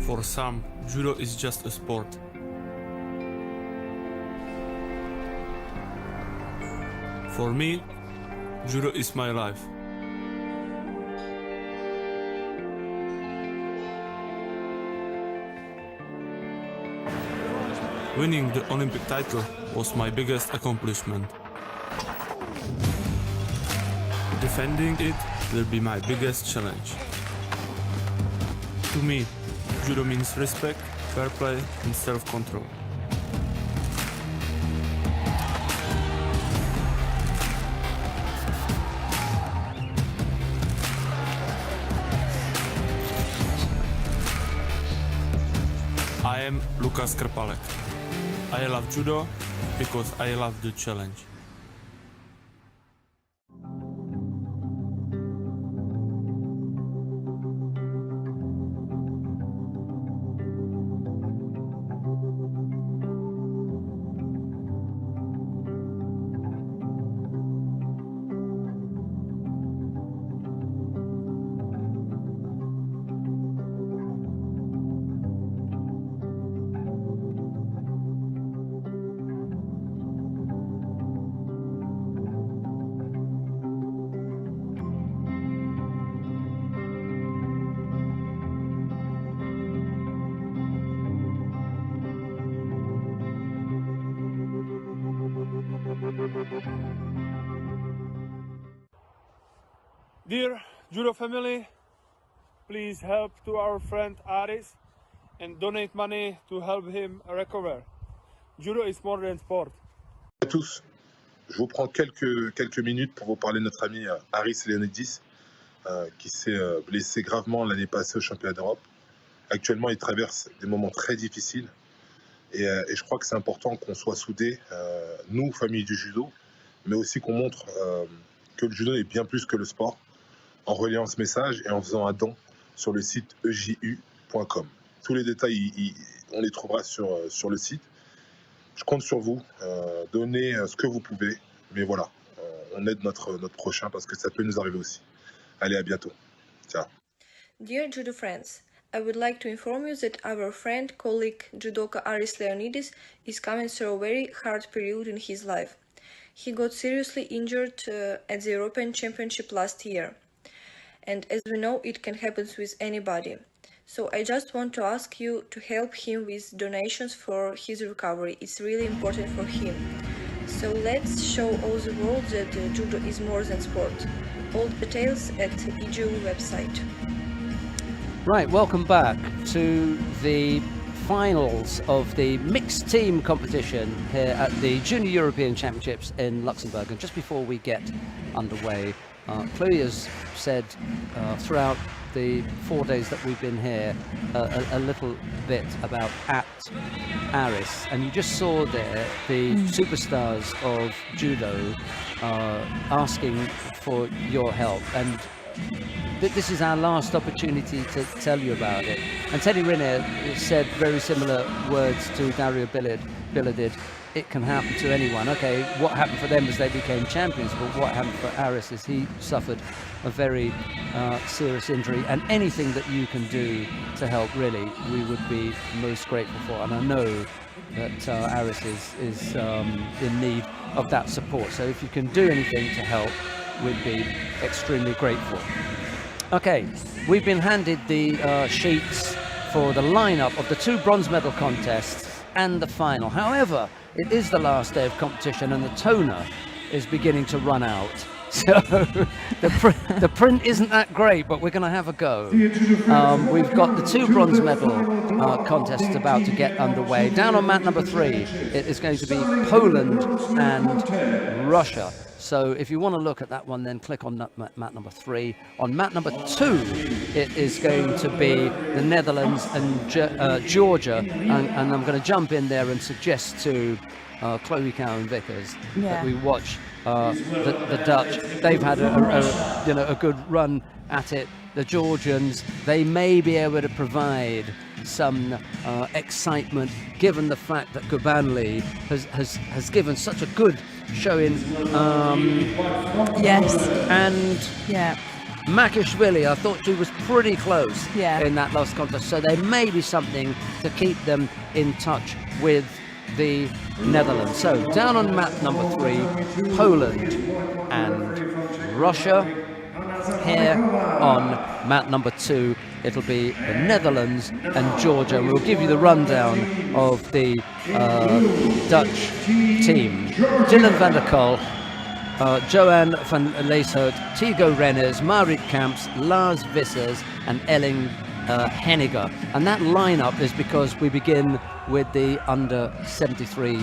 For some, judo is just a sport. For me, judo is my life. Winning the Olympic title was my biggest accomplishment. Defending it will be my biggest challenge. To me, judo means respect, fair play and self-control. I am Lukas Krpalek. I love judo because I love the challenge. Dear judo family, please help to our friend Aris and donate money to help him recover. Judo is more than sport. Bonjour à tous, je vous prends quelques minutes pour vous parler de notre ami Aris Leonidis qui s'est blessé gravement l'année passée au championnat d'Europe. Actuellement, il traverse des moments très difficiles et je crois que c'est important qu'on soit soudés, nous, famille du judo, mais aussi qu'on montre que le judo est bien plus que le sport, en relayant ce message et en faisant un don sur le site eju.com. Tous les détails, on les trouvera sur le site. Je compte sur vous, donnez ce que vous pouvez, mais voilà, on aide notre prochain parce que ça peut nous arriver aussi. Allez, à bientôt. Ciao. Dear judo friends, I would like to inform you that our friend, colleague, judoka Aris Leonidis is coming through a very hard period in his life. He got seriously injured at the European Championship last year. And as we know, it can happen with anybody. So I just want to ask you to help him with donations for his recovery. It's really important for him. So let's show all the world that judo is more than sport. All details at EJU website. Right, welcome back to the finals of the mixed team competition here at the Junior European Championships in Luxembourg. And just before we get underway, Chloe has said throughout the 4 days that we've been here a little bit about Aris, and you just saw there the superstars of judo asking for your help, and this is our last opportunity to tell you about it. And Teddy Riner said very similar words to Dario Bila did. It can happen to anyone. Okay, what happened for them is they became champions, but what happened for Aris is he suffered a very serious injury, and anything that you can do to help, really, we would be most grateful for. And I know that Aris is in need of that support. So if you can do anything to help, we'd be extremely grateful. Okay, we've been handed the sheets for the lineup of the 2 bronze medal contests and the final. However, it is the last day of competition and the toner is beginning to run out. So the print isn't that great, but we're going to have a go. We've got the 2 bronze medal contests about to get underway. Down on mat number 3, it is going to be Poland and Russia. So if you want to look at that one, then click on mat number 3. On mat number 2, it is going to be the Netherlands and Georgia. And I'm going to jump in there and suggest to Chloe Cowan-Vickers that we watch the Dutch. They've had a good run at it. The Georgians, they may be able to provide some excitement, given the fact that Kubanli has given such a good showing. Yes. And yeah. Makishvili, I thought she was pretty close Yeah. in that last contest, so there may be something to keep them in touch with the Netherlands. So down on mat number 3, Poland and Russia. Here on mat number 2, it'll be the Netherlands and Georgia. We'll give you the rundown of the Dutch team. Dylan van der Kolk, Johan van Leeshout, Tigo Renners, Marit Kamps, Lars Vissers and Elling Henniger. And that lineup is because we begin with the under 73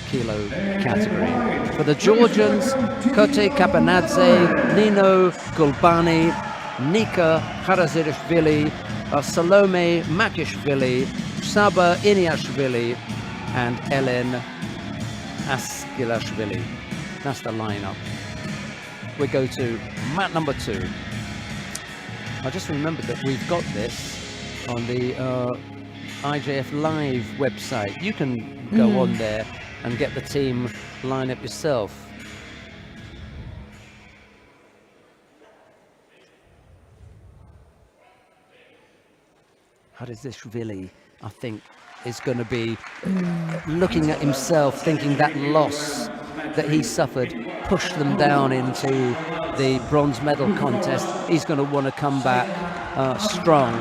kilo category. For the Georgians, Kote Kapanadze, Nino Gulbani, Nika Harazirishvili, Salome Makishvili, Saba Iniashvili and Ellen Askilashvili. That's the lineup. We go to mat number 2. I just remembered that we've got this on the IJF Live website. You can go on there and get the team lineup yourself. Harazishvili, I think, is going to be looking at himself, thinking that loss that he suffered pushed them down into the bronze medal contest. He's going to want to come back strong.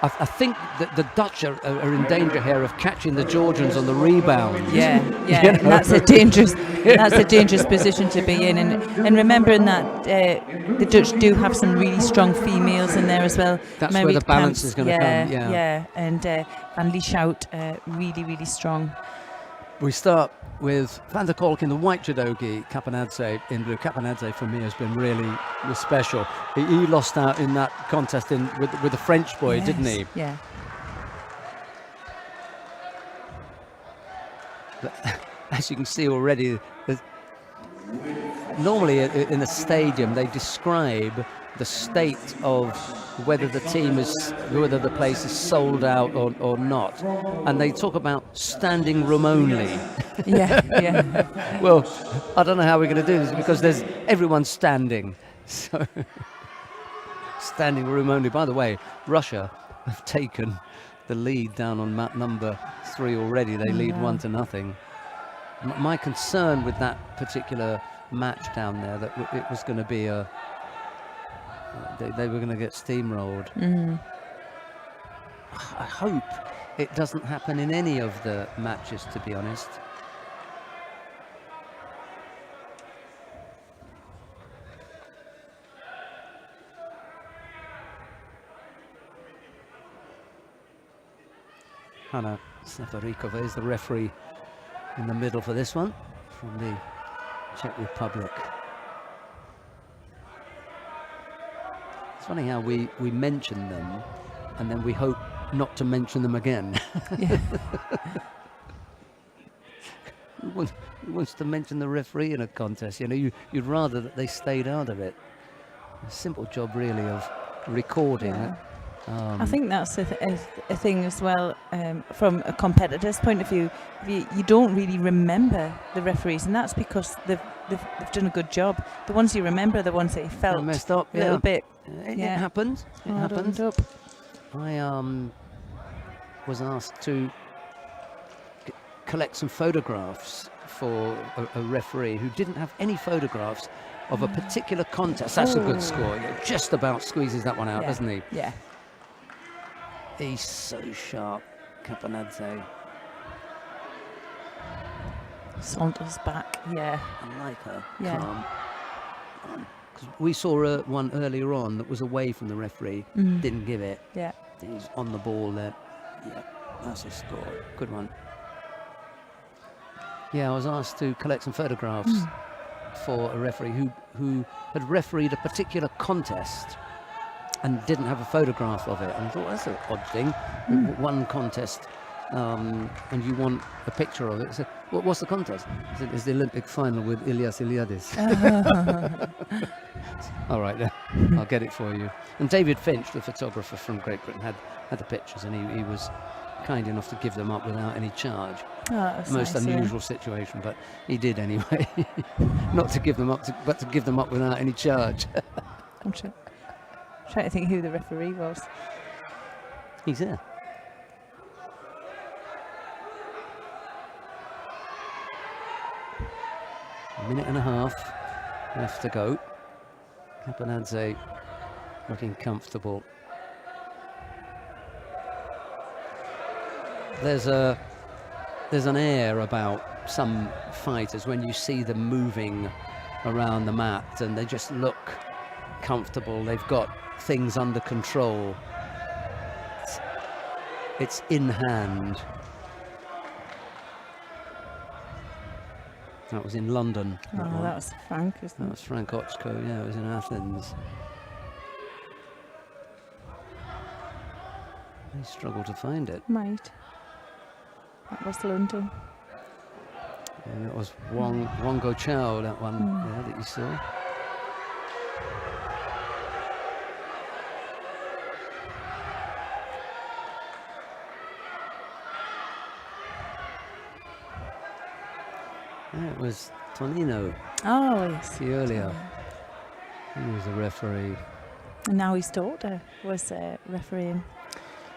I think that the Dutch are in danger here of catching the Georgians on the rebound. Yeah, You know? and that's a dangerous position to be in. And remembering that the Dutch do have some really strong females in there as well. That's Marit where the balance Kamps, is going to come. Yeah. and Van Lieshout, really strong. We start with Van der Kolk in the white judogi, Kapanadze in blue. Kapanadze for me has been really special. He lost out in that contest with the French boy, Yes, didn't he? Yeah. But as you can see already, normally in a stadium they describe the state of whether the place is sold out or not, and they talk about standing room only. Yeah. Well, I don't know how we're going to do this because everyone's standing, so standing room only. By the way, Russia have taken the lead down on mat number 3 already. They lead 1-0. My concern with that particular match down there, that it was going to be they were going to get steamrolled. I hope it doesn't happen in any of the matches, to be honest. Hanna Safarikova is the referee in the middle for this one, from the Czech Republic. It's funny how we mention them and then we hope not to mention them again. Yeah. Who wants to mention the referee in a contest? You know, you'd rather that they stayed out of it. A simple job really of recording it. I think that's a thing as well, from a competitor's point of view. You don't really remember the referees, and that's because they've done a good job. The ones you remember are the ones that you felt messed up a little bit. It happened. It happened. Up. I was asked to collect some photographs for a referee who didn't have any photographs of a particular contest. That's a good score. He just about squeezes that one out, doesn't he? Yeah. He's so sharp, Kapanadze. Saunders back, yeah. I like her. Yeah. Calm. 'Cause we saw one earlier on that was away from the referee. Didn't give it. Yeah. He's on the ball there. Yeah, that's a score. Good one. Yeah, I was asked to collect some photographs for a referee who had refereed a particular contest and didn't have a photograph of it. And I thought, that's an odd thing. One contest, and you want a picture of it. So, what's the contest? I said, it's the Olympic final with Ilias Iliadis. All right, then, I'll get it for you. And David Finch, the photographer from Great Britain, had the pictures, and he was kind enough to give them up without any charge. Most unusual situation, but he did anyway. Not to give them up, but to give them up without any charge. I'm trying to think who the referee was. He's there. A minute and a half left to go. Capanadze looking comfortable. There's an air about some fighters when you see them moving around the mat and they just look comfortable. They've got things under control. It's in hand. That was in London. That was Frank, isn't it? That was Frank Ochko, yeah, it was in Athens. He struggled to find it. Might. That was London. And it was Wongo Chow, that one there that you saw. Yeah, it was Tonino Oh, yes. earlier. He was the referee. And now his daughter was refereeing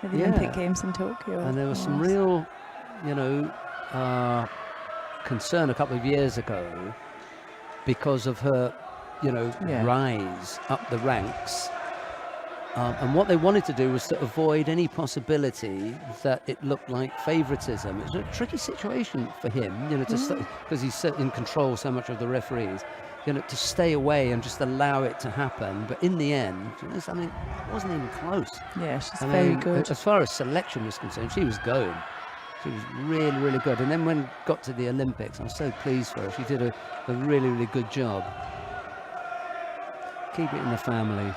at the Yeah. Olympic Games in Tokyo. And there was some real, concern a couple of years ago because of her, rise up the ranks. And what they wanted to do was to avoid any possibility that it looked like favoritism. It was a tricky situation for him, because he's so in control so much of the referees, to stay away and just allow it to happen. But in the end, something wasn't even close. Yeah, she's very good. As far as selection was concerned, she was going. She was really, really good. And then when it got to the Olympics, I was so pleased for her. She did a really, really good job. Keep it in the family.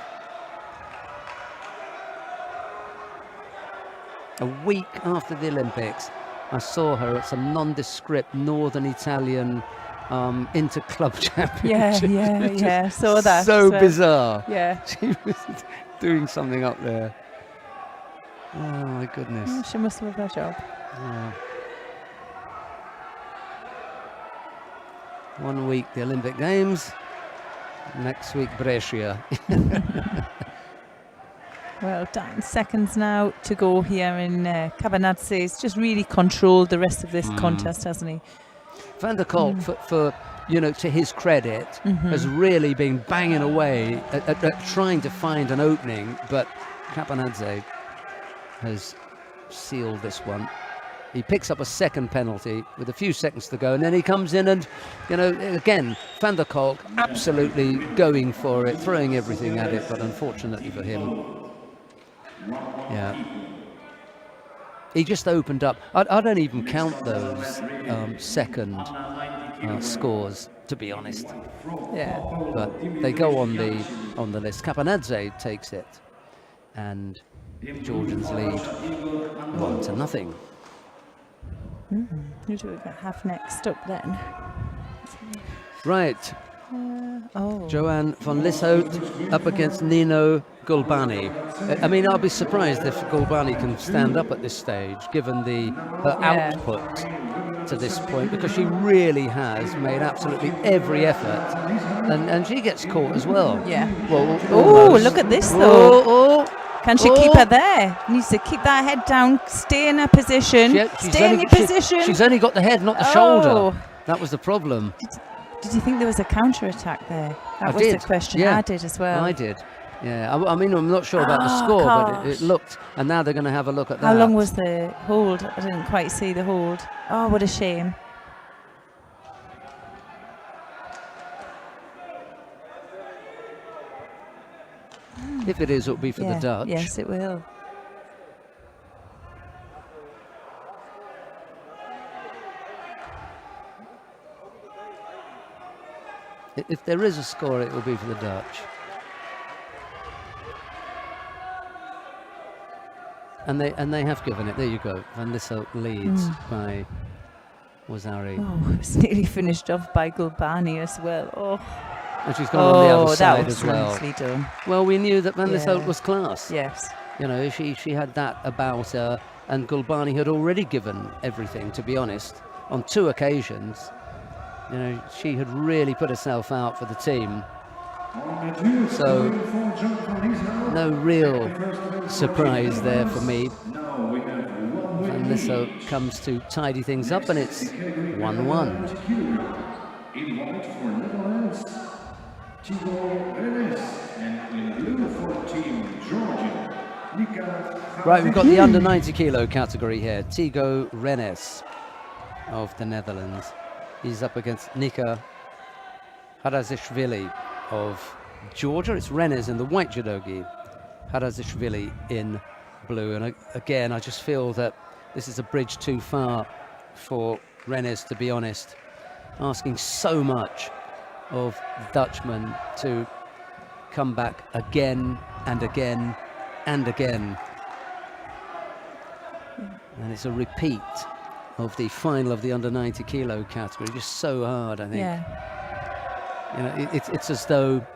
A week after the Olympics, I saw her at some nondescript northern Italian inter-club championship. Yeah. Saw that. So bizarre. Yeah. She was doing something up there. Oh my goodness. Oh, she must love her job. Yeah. 1 week the Olympic Games. Next week Brescia. Well done. Seconds now to go here in Cabanazzi's just really controlled the rest of this contest, hasn't he? Van der Kolk, for to his credit, has really been banging away at trying to find an opening, but Capanadze has sealed this one. He picks up a second penalty with a few seconds to go, and then he comes in and, again, Van der Kolk absolutely going for it, throwing everything at it, but unfortunately for him, yeah. He just opened up. I don't even count those second scores, to be honest. Yeah. But they go on the list. Capanadze takes it, and the Georgians lead 1-0. Who do we have next up then? Right. Joanne van Lieshout up against Nino Gulbani. I mean, I'll be surprised if Gulbani can stand up at this stage, given her output to this point, because she really has made absolutely every effort, and she gets caught as well. Yeah. Well, Oh, look at this though. Can she keep her there? Needs to keep that head down, stay in her position, stay in your position. She's only got the head, not the shoulder. That was the problem. Did you think there was a counter-attack there? That was the question. Yeah. I did as well. I did. Yeah, I mean, I'm not sure about the score, but it looked, and now they're going to have a look at that. How long was the hold? I didn't quite see the hold. Oh, what a shame. If it is, it'll be for the Dutch. Yes, it will. If there is a score, it will be for the Dutch. And they have given it. There you go. Van Lieshout leads by Wazari. Oh, it was nearly finished off by Gulbani as well. Oh, And she's gone on the other side as well. That was nicely done. Well, we knew that Van Lieshout was class. Yes. She had that about her, and Gulbani had already given everything, to be honest, on 2 occasions. She had really put herself out for the team. So no real surprise there for me. Van Lisse comes to tidy things up, and it's 1-1. In white for Netherlands, Thibaut Rennes, and in blue for Team Georgia, Nika. Right, we've got the under 90 kilo category here. Thibaut Rennes of the Netherlands. He's up against Nika Harazishvili of Georgia. It's Rennes in the white judogi, Harazishvili in blue. And again, I just feel that this is a bridge too far for Rennes, to be honest. Asking so much of the Dutchman to come back again and again and again. And it's a repeat of the final of the under 90 kilo category. Just so hard, I think. Yeah. You know, it's as though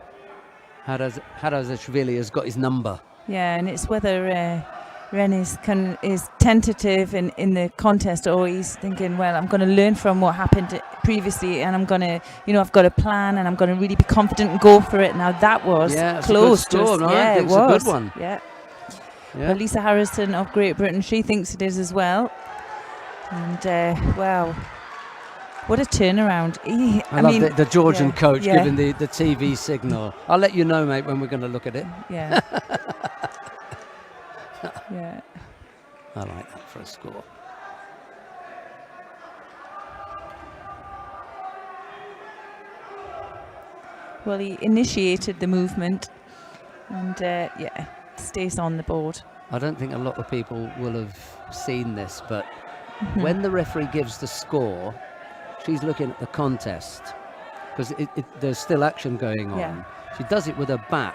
Harazishvili has got his number. Yeah, and it's whether Rennes is tentative in the contest, or he's thinking, well, I'm going to learn from what happened previously, and I'm going to, I've got a plan, and I'm going to really be confident and go for it. Now that was close. A good score, right? Yeah, it was a good one. Yeah. Well, Lisa Harrison of Great Britain, she thinks it is as well. And wow, what a turnaround! I love the Georgian coach giving the TV signal. I'll let you know, mate, when we're going to look at it. Yeah. Yeah. I like that for a score. Well, he initiated the movement, and stays on the board. I don't think a lot of people will have seen this, but when the referee gives the score, she's looking at the contest, because there's still action going on. Yeah. She does it with her back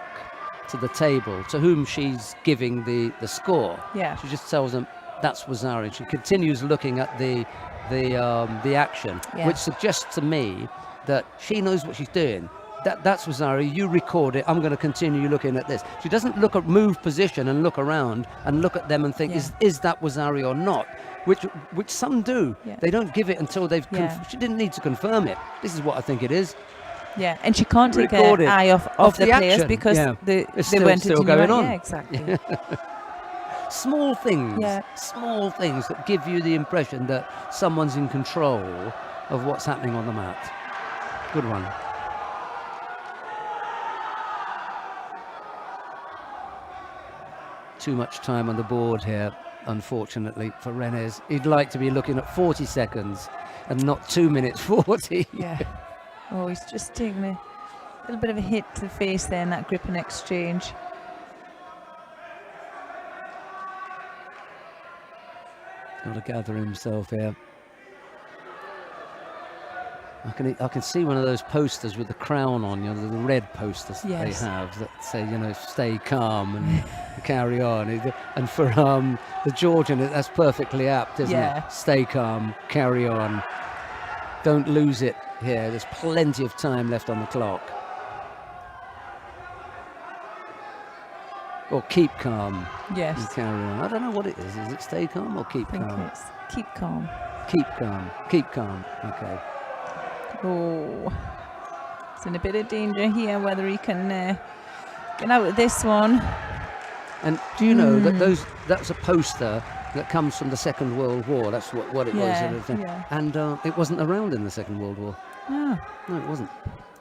to the table, to whom she's giving the score. Yeah. She just tells them that's Wazzari. She continues looking at the action, which suggests to me that she knows what she's doing. That's Wazzari. You record it. I'm going to continue looking at this. She doesn't move position and look around and look at them and think, is that Wazzari or not? Which some do. Yeah. They don't give it until they've. She didn't need to confirm it. This is what I think it is. Yeah, and she can't take her eye off the players action. because they went still going on. Yeah, exactly. Small things that give you the impression that someone's in control of what's happening on the mat. Good one. Too much time on the board here, unfortunately, for Rennes. He'd like to be looking at 40 seconds and not 2 minutes 40. Yeah. Oh, he's just taking a little bit of a hit to the face there in that grip and exchange. Got to gather himself here. I can see one of those posters with the crown on, the red posters that they have that say, stay calm and carry on. And for the Georgian, that's perfectly apt, isn't it? Stay calm, carry on. Don't lose it here. There's plenty of time left on the clock. Or keep calm. Yes. And carry on. I don't know what it is. Is it stay calm or keep calm? It's keep calm. Keep calm. Keep calm. Okay. Oh, it's in a bit of danger here, whether he can get out of this one. And do you know that that's a poster that comes from the Second World War? That's what it was. Yeah. And it wasn't around in the Second World War. No, it wasn't.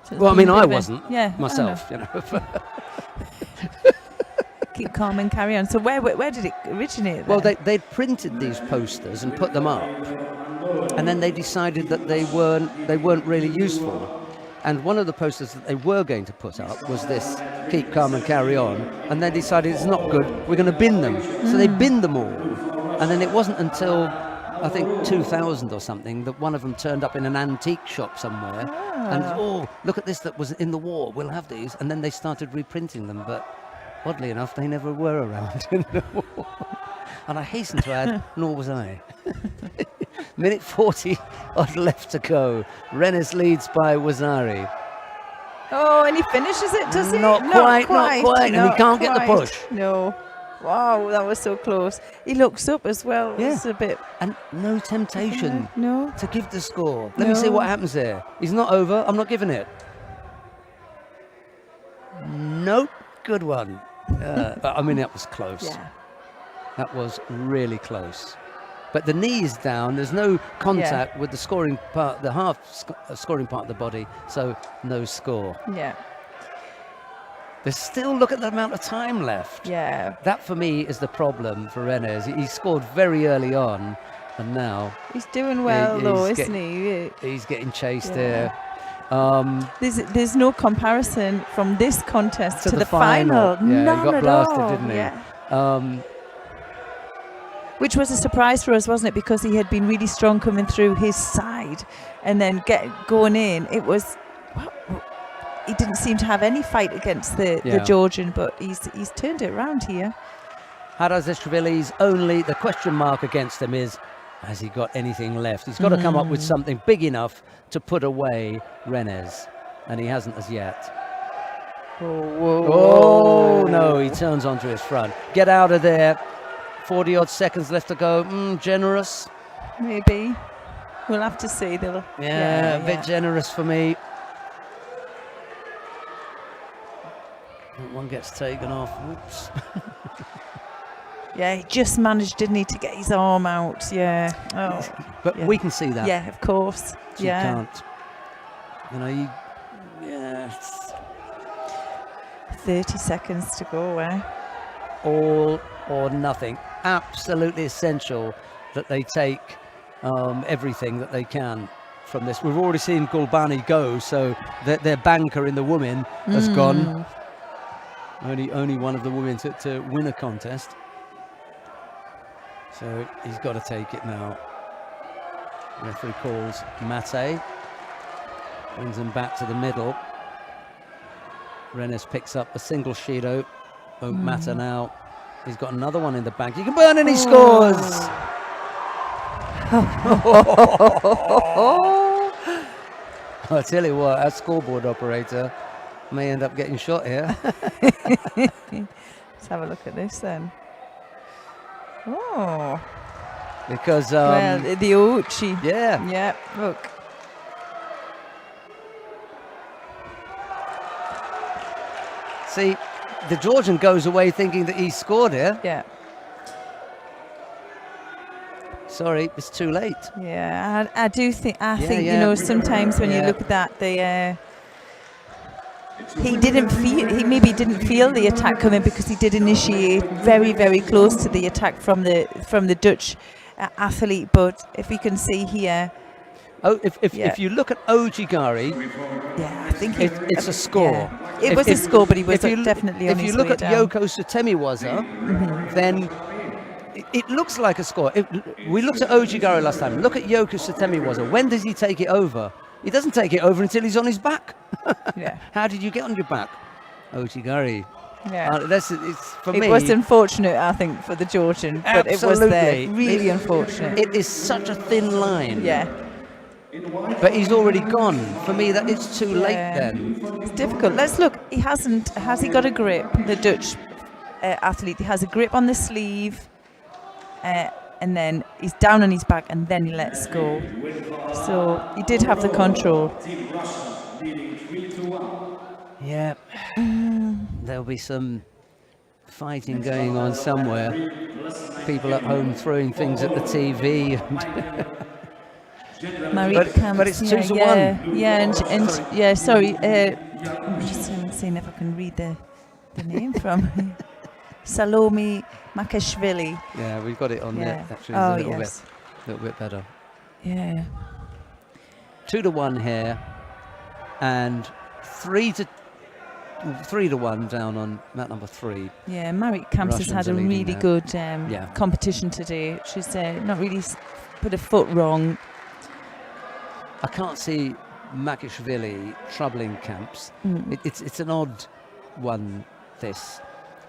So well, I mean, I wasn't myself. Keep calm and carry on. So where did it originate then? Well, they'd printed these posters and put them up, and then they decided that they weren't really useful. And one of the posters that they were going to put up was this, keep calm and carry on. And they decided it's not good, we're going to bin them. So they binned them all. And then it wasn't until, I think, 2000 or something, that one of them turned up in an antique shop somewhere. And, look at this that was in the war, we'll have these. And then they started reprinting them. But oddly enough, they never were around in the war. And I hasten to add, nor was I. Minute 40 odd left to go. Rennes leads by Wazzari. Oh, and he finishes it, does he? Not quite. And he can't get the push. No. Wow, that was so close. He looks up as well. Yeah. It's a bit. And no temptation to give the score. Let No. me see what happens there. He's not over. I'm not giving it. Nope, good one. I mean, that was close. Yeah. That was really close. But the knee is down. There's no contact with the scoring part, the scoring part of the body, so no score. Yeah. There's still, look at the amount of time left. Yeah. That, for me, is the problem for Rennes. He scored very early on, and now... He's doing well, though, isn't he? He's getting chased there. There's no comparison from this contest to the final. final. Yeah, None he got at blasted, all. didn't he? Yeah. Which was a surprise for us, wasn't it? Because he had been really strong coming through his side, and then going in. It was... He didn't seem to have any fight against the Georgian, but he's turned it around here. Harazishvili's only the question mark against him is, has he got anything left? He's got to come up with something big enough to put away Rennes, and he hasn't as yet. Oh, no, he turns onto his front. Get out of there. 40-odd seconds left to go. Generous. Maybe. We'll have to see. A bit generous for me. One gets taken off. Whoops. Yeah, he just managed, didn't he, to get his arm out. Yeah. Oh. But we can see that. Yeah, of course. You can't. You know, 30 seconds to go, All or nothing. Absolutely essential that they take everything that they can from this. We've already seen Gulbani go, so their banker in the women has gone. Only one of the women to win a contest. So he's got to take it now. Referee calls Mate. Brings him back to the middle. Rennes picks up a single Shido. Won't matter now. He's got another one in the bank. He can burn and he scores! I tell you what, our scoreboard operator may end up getting shot here. Let's have a look at this then. Oh. Because well, the Ouchi. Yeah. Yeah, look. See, the Georgian goes away thinking that he scored here. Yeah. Sorry, it's too late. Yeah, I think you know, sometimes when you look at that, he maybe didn't feel the attack coming, because he did initiate very, very close to the attack from the Dutch athlete. But if we can see here, if you look at Ojigari, I think it's a score. Yeah. It was a score, but he was definitely on his way down. If you look at Yoko Sutemiwaza, then it looks like a score. We looked at Ojigari last time. Look at Yoko Sutemiwaza. When does he take it over? He doesn't take it over until he's on his back. Yeah. How did you get on your back, Ojigari? Yeah. It was unfortunate, I think, for the Georgian, but Absolutely. it was there. Really unfortunate. It is such a thin line. Yeah. But he's already gone. For me, that it's too late then. It's difficult. Let's look. Has he got a grip? The Dutch athlete. He has a grip on the sleeve, and then he's down on his back, and then he lets go. So he did have the control. Yeah. There'll be some fighting going on somewhere. People at home throwing things at the TV. But it's 2-1. Yeah, sorry. I'm just seeing if I can read the name from Salome Makashvili. Yeah, we've got it on there. Actually, it's a little bit better. Yeah. 2-1 here, and 3-1 down on mat number 3. Yeah, Marit Kamps has had a really good competition today. She's not really put a foot wrong. I can't see Makashvili troubling Kamps. It's an odd one, this.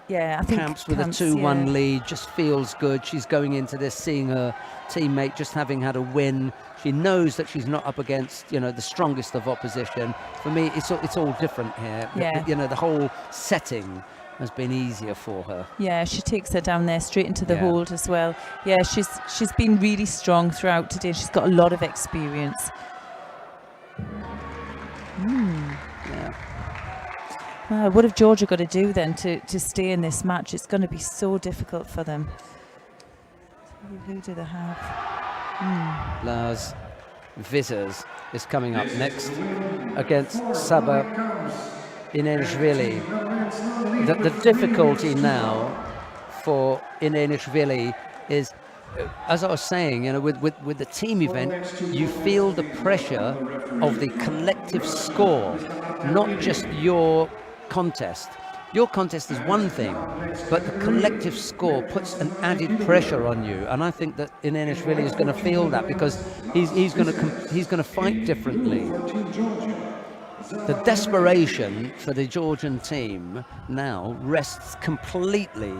Yeah, I think Kamps with a 2-1 lead just feels good. She's going into this seeing her teammate just having had a win. She knows that she's not up against, the strongest of opposition. For me, it's all different here. Yeah. The whole setting has been easier for her. Yeah, she takes her down there straight into the hold as well. Yeah, she's been really strong throughout today. She's got a lot of experience. Yeah. What have Georgia got to do then to stay in this match? It's going to be so difficult for them. Who do they have? Lars Vissers is coming up next against Saba Inenishvili. The difficulty now for Inenishvili is, as I was saying, with the team event, you feel the pressure of the collective score, not just your contest. Your contest is one thing, but the collective score puts an added pressure on you, and I think that Inenishvili is going to feel that, because he's going to fight differently. The desperation for the Georgian team now rests completely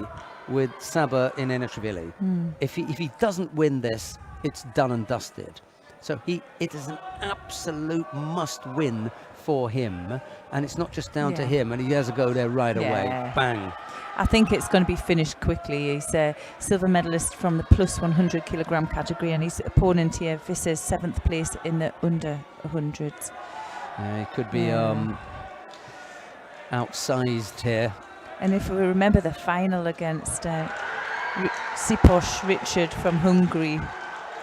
with Saba Inenishvili. If he doesn't win this, it's done and dusted. So it is an absolute must-win for him, and it's not just down to him, and he has to go there right away. Bang. I think it's going to be finished quickly. He's a silver medalist from the plus 100 kilogram category, and his opponent here, Vissers, 7th place in the under 100s. He could be outsized here. And if we remember the final against Sipos Richard from Hungary,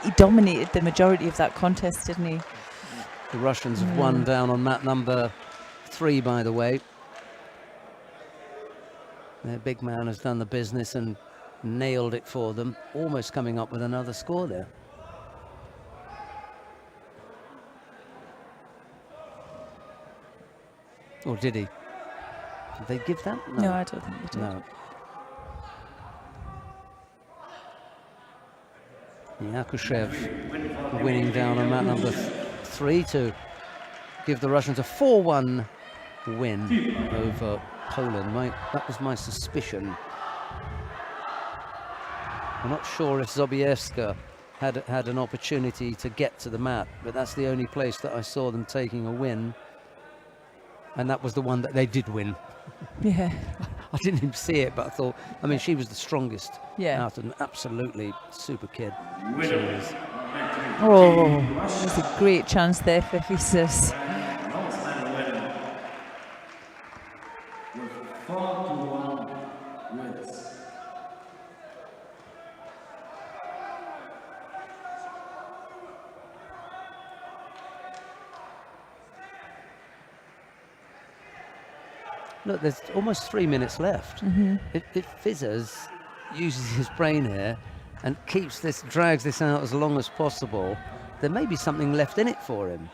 he dominated the majority of that contest, didn't he? The Russians have won down on mat number 3, by the way. Their big man has done the business and nailed it for them, almost coming up with another score there. Or did he? Did they give that? No, I don't think they did. No. Yakushev winning down on mat number 3 to give the Russians a 4-1 win over Poland. That was my suspicion. I'm not sure if Zobiewska had an opportunity to get to the mat, but that's the only place that I saw them taking a win. And that was the one that they did win. Yeah. I didn't even see it, but I thought, I mean, she was the strongest out of them. Absolutely super kid. She was. Oh, there's a great chance there for Vissers. Look, there's almost 3 minutes left. If Vissers uses his brain here and drags this out as long as possible, there may be something left in it for him.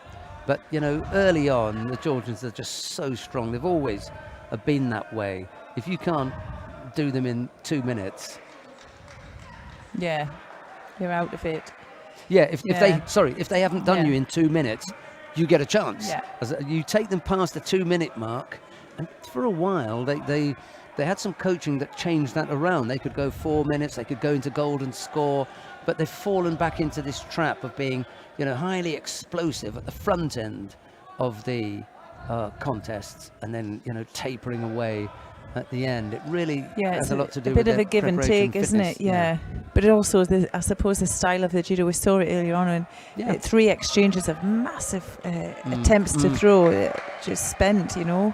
But, you know, early on, the Georgians are just so strong. They've always been that way. If you can't do them in 2 minutes... Yeah, you're out of it. Yeah, if they haven't done you in 2 minutes, you get a chance. Yeah. You take them past the 2 minute mark, and for a while they had some coaching that changed that around. They could go 4 minutes, they could go into golden score, but they've fallen back into this trap of being, you know, highly explosive at the front end of the contests, and then, you know, tapering away at the end. It really has a lot to do with a bit of a give and take, isn't it? Yeah. But it also, I suppose, the style of the judo. We saw it earlier on, and 3 exchanges of massive attempts to throw, just spent, you know.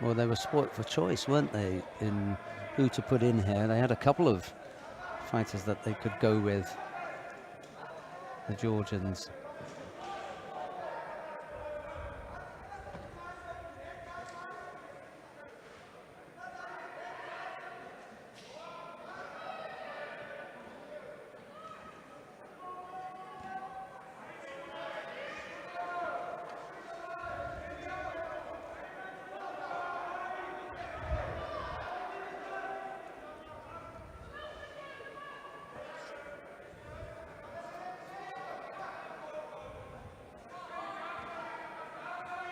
Well, they were spoilt for choice, weren't they, in who to put in here. They had a couple of fighters that they could go with, the Georgians.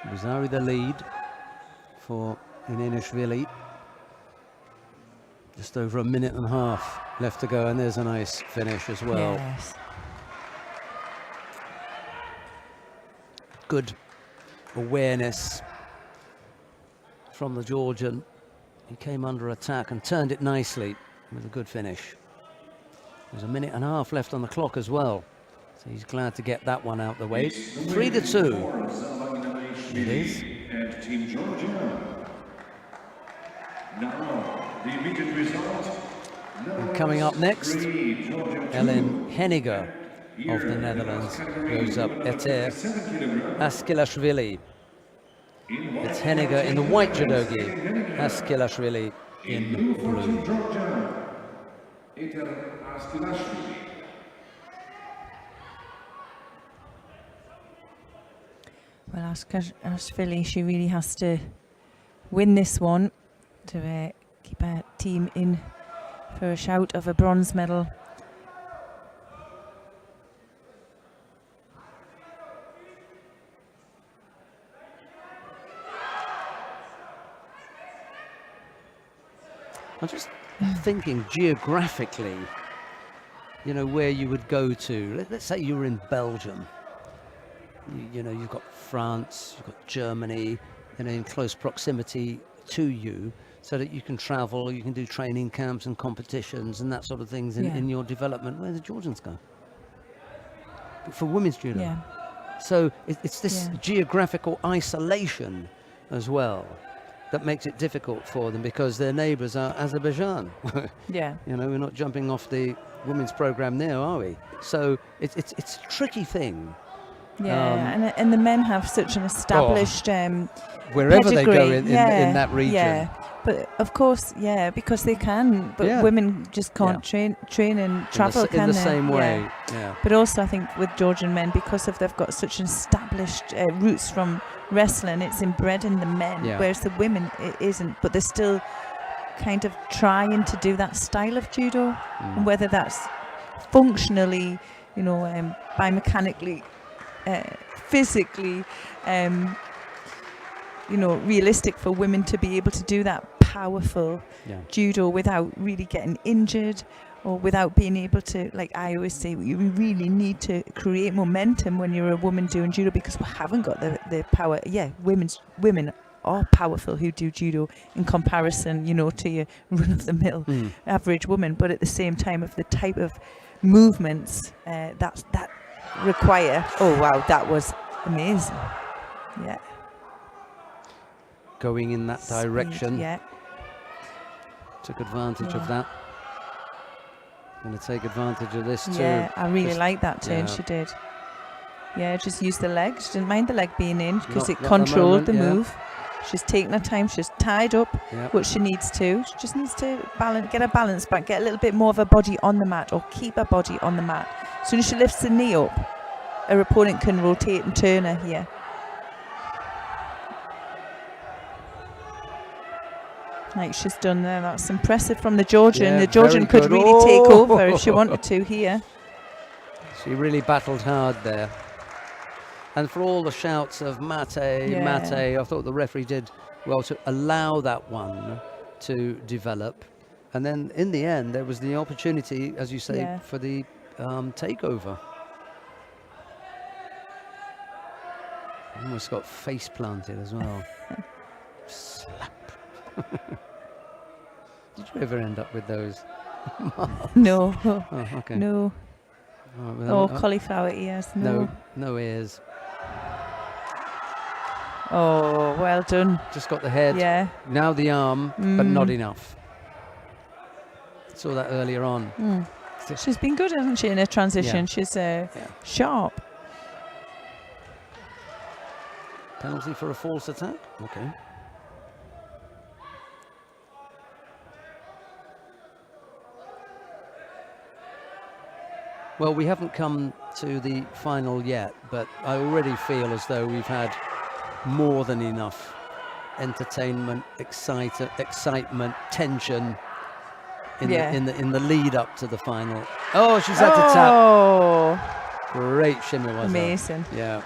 Buzari the lead for Inenishvili. Just over 1.5 minutes left to go, and there's a nice finish as well. Yes. Good awareness from the Georgian. He came under attack and turned it nicely with a good finish. There's a minute and a half left on the clock as well. So he's glad to get that one out the way. 3-2. It is. And Team Georgia. Now, the immediate result. And coming up next, Ellen Henniger of the Netherlands goes up Eter Askilashvili. It's Henniger in the white judogi, Askilashvili in blue. Well, Askilashvili, she really has to win this one to keep her team in for a shout of a bronze medal. I'm just thinking geographically, you know, where you would go to. Let's say you were in Belgium. You know, you've got France, you've got Germany, you know, in close proximity to you, so that you can travel, you can do training camps and competitions and that sort of things in your development. Where do the Georgians go? For women's judo. Yeah. So it's this geographical isolation as well that makes it difficult for them, because their neighbours are Azerbaijan. Yeah. You know, we're not jumping off the women's program there, are we? So it's a tricky thing. Yeah, and the men have such an established wherever pedigree. they go in that region. Yeah, but of course, because they can, but women just can't train and travel in the same way. Yeah. But also, I think with Georgian men, because they've got such an established roots from wrestling, it's inbred in the men, whereas the women it isn't. But they're still kind of trying to do that style of judo, and whether that's functionally, you know, biomechanically, physically, you know, realistic for women to be able to do that powerful judo without really getting injured, or without being able to, like I always say, you really need to create momentum when you're a woman doing judo, because we haven't got the power. Yeah, women are powerful who do judo in comparison, you know, to your run-of-the-mill average woman, but at the same time, of the type of movements that require. Oh wow, that was amazing. Yeah. Going in that direction. Speed, Took advantage of that. Going to take advantage of this too. Yeah, I really like that turn she did. Yeah, just used the leg. She didn't mind the leg being in, because it controlled the move. She's taking her time. She's tied up what she needs to. She just needs to get her balance back, get a little bit more of her body on the mat, or keep her body on the mat. As soon as she lifts the knee up, her opponent can rotate and turn her here. Like she's done there. That's impressive from the Georgian. Yeah, the Georgian could really take over if she wanted to here. She really battled hard there. And for all the shouts of mate, mate, I thought the referee did well to allow that one to develop. And then in the end, there was the opportunity, as you say, for the takeover. Almost got face planted as well. Slap. Did you ever end up with those? No. Oh, okay. No. Cauliflower ears. No. No ears. Oh, well done. Just got the head. Yeah. Now the arm, but not enough. Saw that earlier on. She's been good, hasn't she, in her transition? Yeah. She's sharp. Penalty for a false attack? Okay. Well, we haven't come to the final yet, but I already feel as though we've had more than enough entertainment, excitement, tension in the lead up to the final. Oh, she's had to tap. Oh, Great shimmy was amazing. that? Yeah.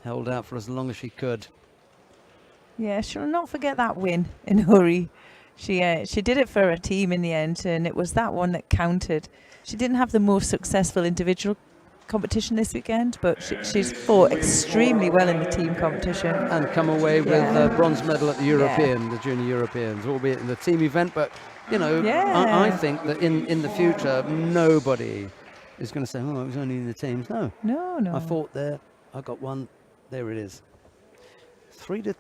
Held out for as long as she could. Yeah, she'll not forget that win in a hurry. She did it for her team in the end, and it was that one that counted. She didn't have the most successful individual competition this weekend, but she's fought extremely well in the team competition. And come away with a bronze medal at the European, Yeah. the Junior Europeans, albeit in the team event. But, you know, Yeah. I think that in the future, nobody is going to say, oh, it was only in the teams. No. No. I fought there. I got one. There it is. 3-2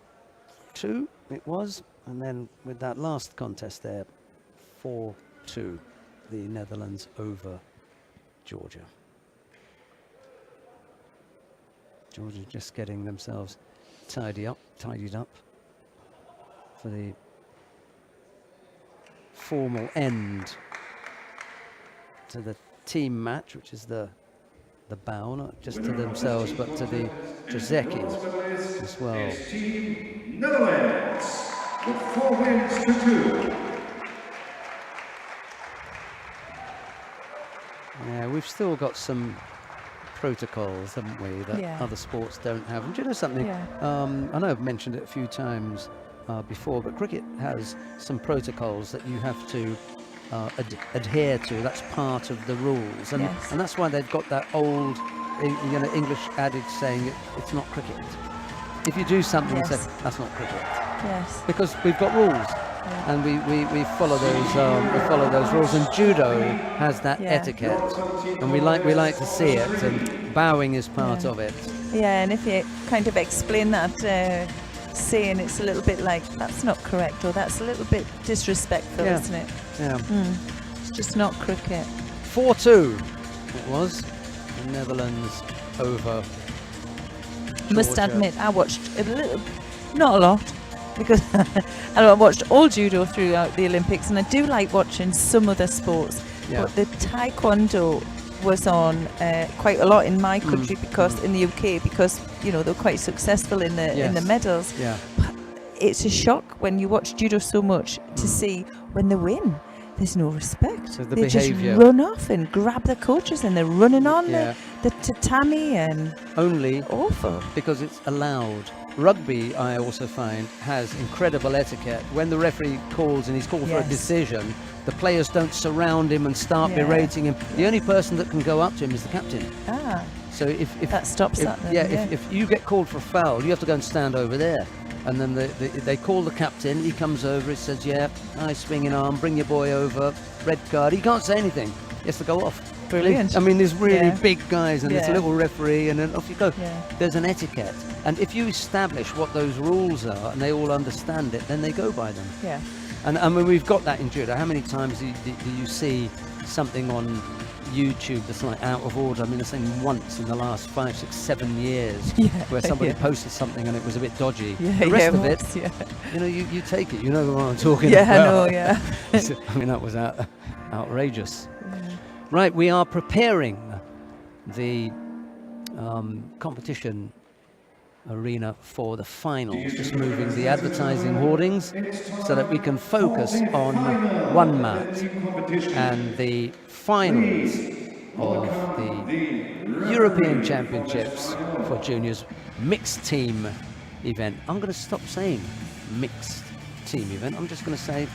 it was. And then with that last contest there, 4-2, the Netherlands over Georgia. Georgia just getting themselves tidied up for the formal end to the team match, which is the bow, not just to themselves, but to the Jozeki as well. It's Team Netherlands with 4 wins to 2. Yeah, we've still got some protocols, haven't we, that other sports don't have. And do you know something? I know I've mentioned it a few times before, but cricket has some protocols that you have to adhere to. That's part of the rules, and that's why they've got that old, English adage saying it's not cricket. If you do something and say that's not cricket, because we've got rules. And we follow those rules, and judo has that etiquette, and we like to see it, and bowing is part of it. Yeah, and if you kind of explain that, saying it's a little bit like that's not correct, or that's a little bit disrespectful, isn't it? Yeah. It's just not cricket. 4-2 it was. The Netherlands over Georgia. Must admit, I watched a little, not a lot, because I watched all judo throughout the Olympics, and I do like watching some other sports. But the taekwondo was on quite a lot in my country, because in the UK, because they're quite successful in the medals. Yeah. But it's a shock when you watch judo so much to see when they win. There's no respect. So the they behaviour. just run off and grab the coaches, and they're running on the tatami, and only awful because it's allowed. Rugby, I also find, has incredible etiquette. When the referee calls and he's called for a decision, the players don't surround him and start berating him. The only person that can go up to him is the captain. So if that stops that then, if you get called for a foul, you have to go and stand over there. And then they call the captain, he comes over, he says, nice swinging arm, bring your boy over, red card. He can't say anything, he has to go off. Brilliant. I mean, there's really big guys, and there's a little referee, and then off you go. There's an etiquette. And if you establish what those rules are, and they all understand it, then they go by them. Yeah. And I mean, we've got that in judo. How many times do you see something on YouTube that's like out of order? I mean, I've seen once in the last 5, 6, 7 years where somebody posted something and it was a bit dodgy. The rest of it, you take it. You know what I'm talking about. I know, I mean, that was outrageous. Right, we are preparing the competition arena for the finals, just moving the advertising hoardings so that we can focus on one mat and the finals of the European Championships for juniors mixed team event. I'm going to stop saying mixed team event, I'm just going to say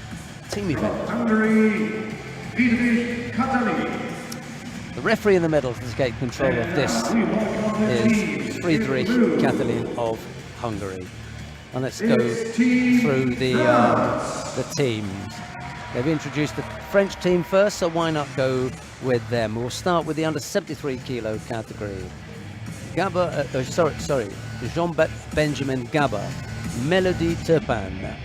team event. Hungary, The referee in the middle to take control of this is Friedrich Katalin of Hungary. And let's go through the teams. They've introduced the French team first, so why not go with them? We'll start with the under 73 kilo category. Jean-Baptiste Benjamin Gaba, Melody Turpin,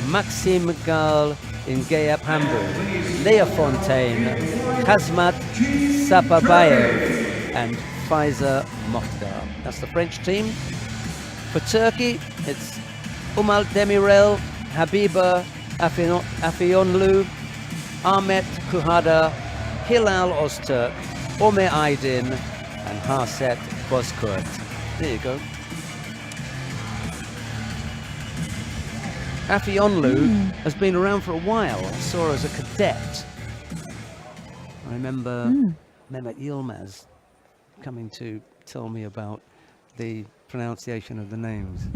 Maxime Gal in Gayap Hamburg, Leah Fontaine, Hazmat Sapabayev, and Faiza Mokhtar. That's the French team. For Turkey, it's Umal Demirel, Habiba Afionlu, Ahmet Kuhada, Hilal Ozturk, Omer Aydin, and Haset Bozkurt. There you go. Afionlu has been around for a while. I saw her as a cadet. I remember Mehmet Yilmaz coming to tell me about the pronunciation of the names.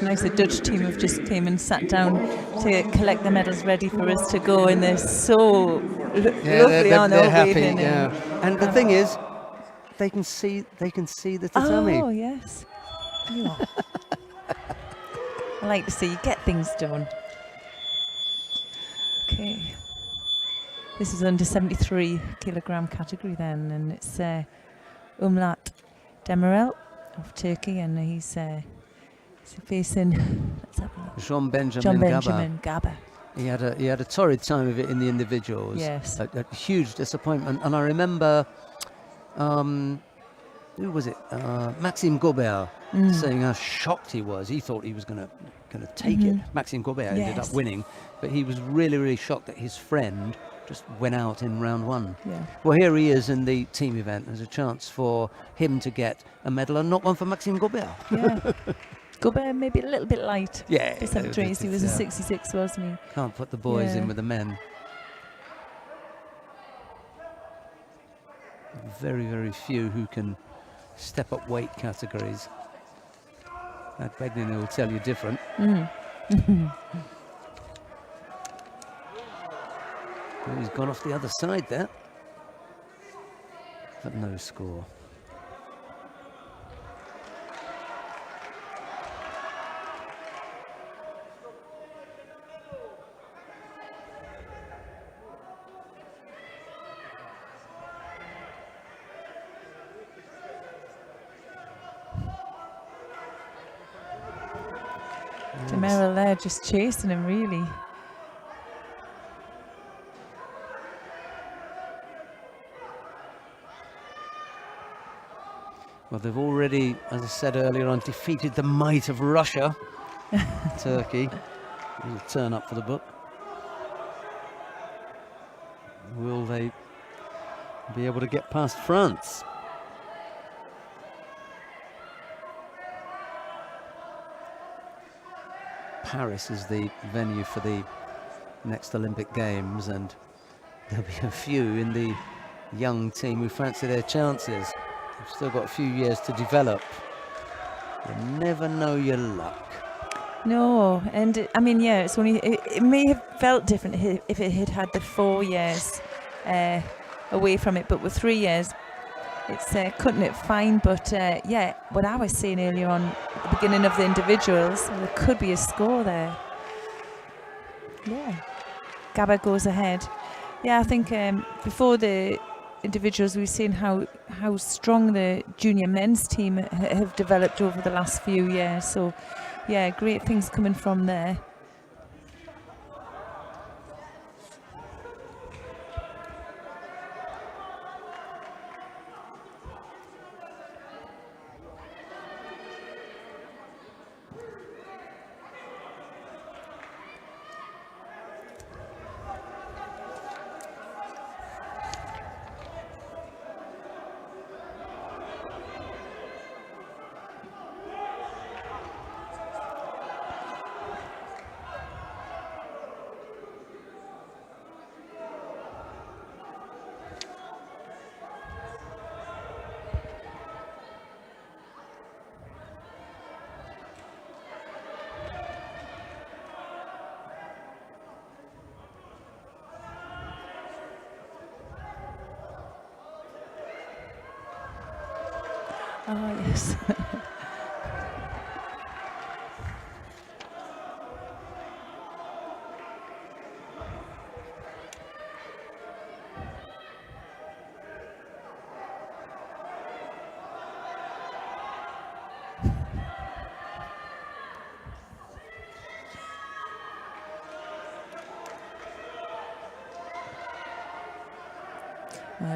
it's nice. The Dutch team have just came and sat down to collect the medals ready for us to go, and they're so lovely, aren't they? They're happy, Waving yeah. And the thing is, they can see the tatami. Oh yes. Yeah. I like to see you get things done. Okay. This is under 73 kilogram category then, and it's Umlat Demirel of Turkey, and he's facing Jean-Benjamin Gaba. He had a torrid time of it in the individuals. Yes. A huge disappointment. And I remember, who was it? Maxime Gobert saying how shocked he was. He thought he was going to take it. Maxime Gobert ended up winning, but he was really, really shocked that his friend just went out in round one. Yeah. Well, here he is in the team event. There's a chance for him to get a medal and not one for Maxime Gobert. Yeah. Gobert maybe a little bit light. Yeah. He was a 66, wasn't he? Can't put the boys in with the men. Very, very few who can step up weight categories. That Begnin will tell you different. Well, he's gone off the other side there. But no score. Demirel there just chasing him, really. Well, they've already, as I said earlier on, defeated the might of Russia. Turkey will turn up for the book. Will they be able to get past France? Paris is the venue for the next Olympic Games, and there'll be a few in the young team who fancy their chances. They've still got a few years to develop. You never know your luck. No, and I mean, yeah, it's only it may have felt different if it had had the 4 years away from it, but with 3 years, it's cutting it fine. But yeah, what I was saying earlier on at the beginning of the individuals, there could be a score there. Yeah, Gaba goes ahead. Yeah, I think before the individuals, we've seen how strong the junior men's team have developed over the last few years. So yeah, great things coming from there. Oh, yes.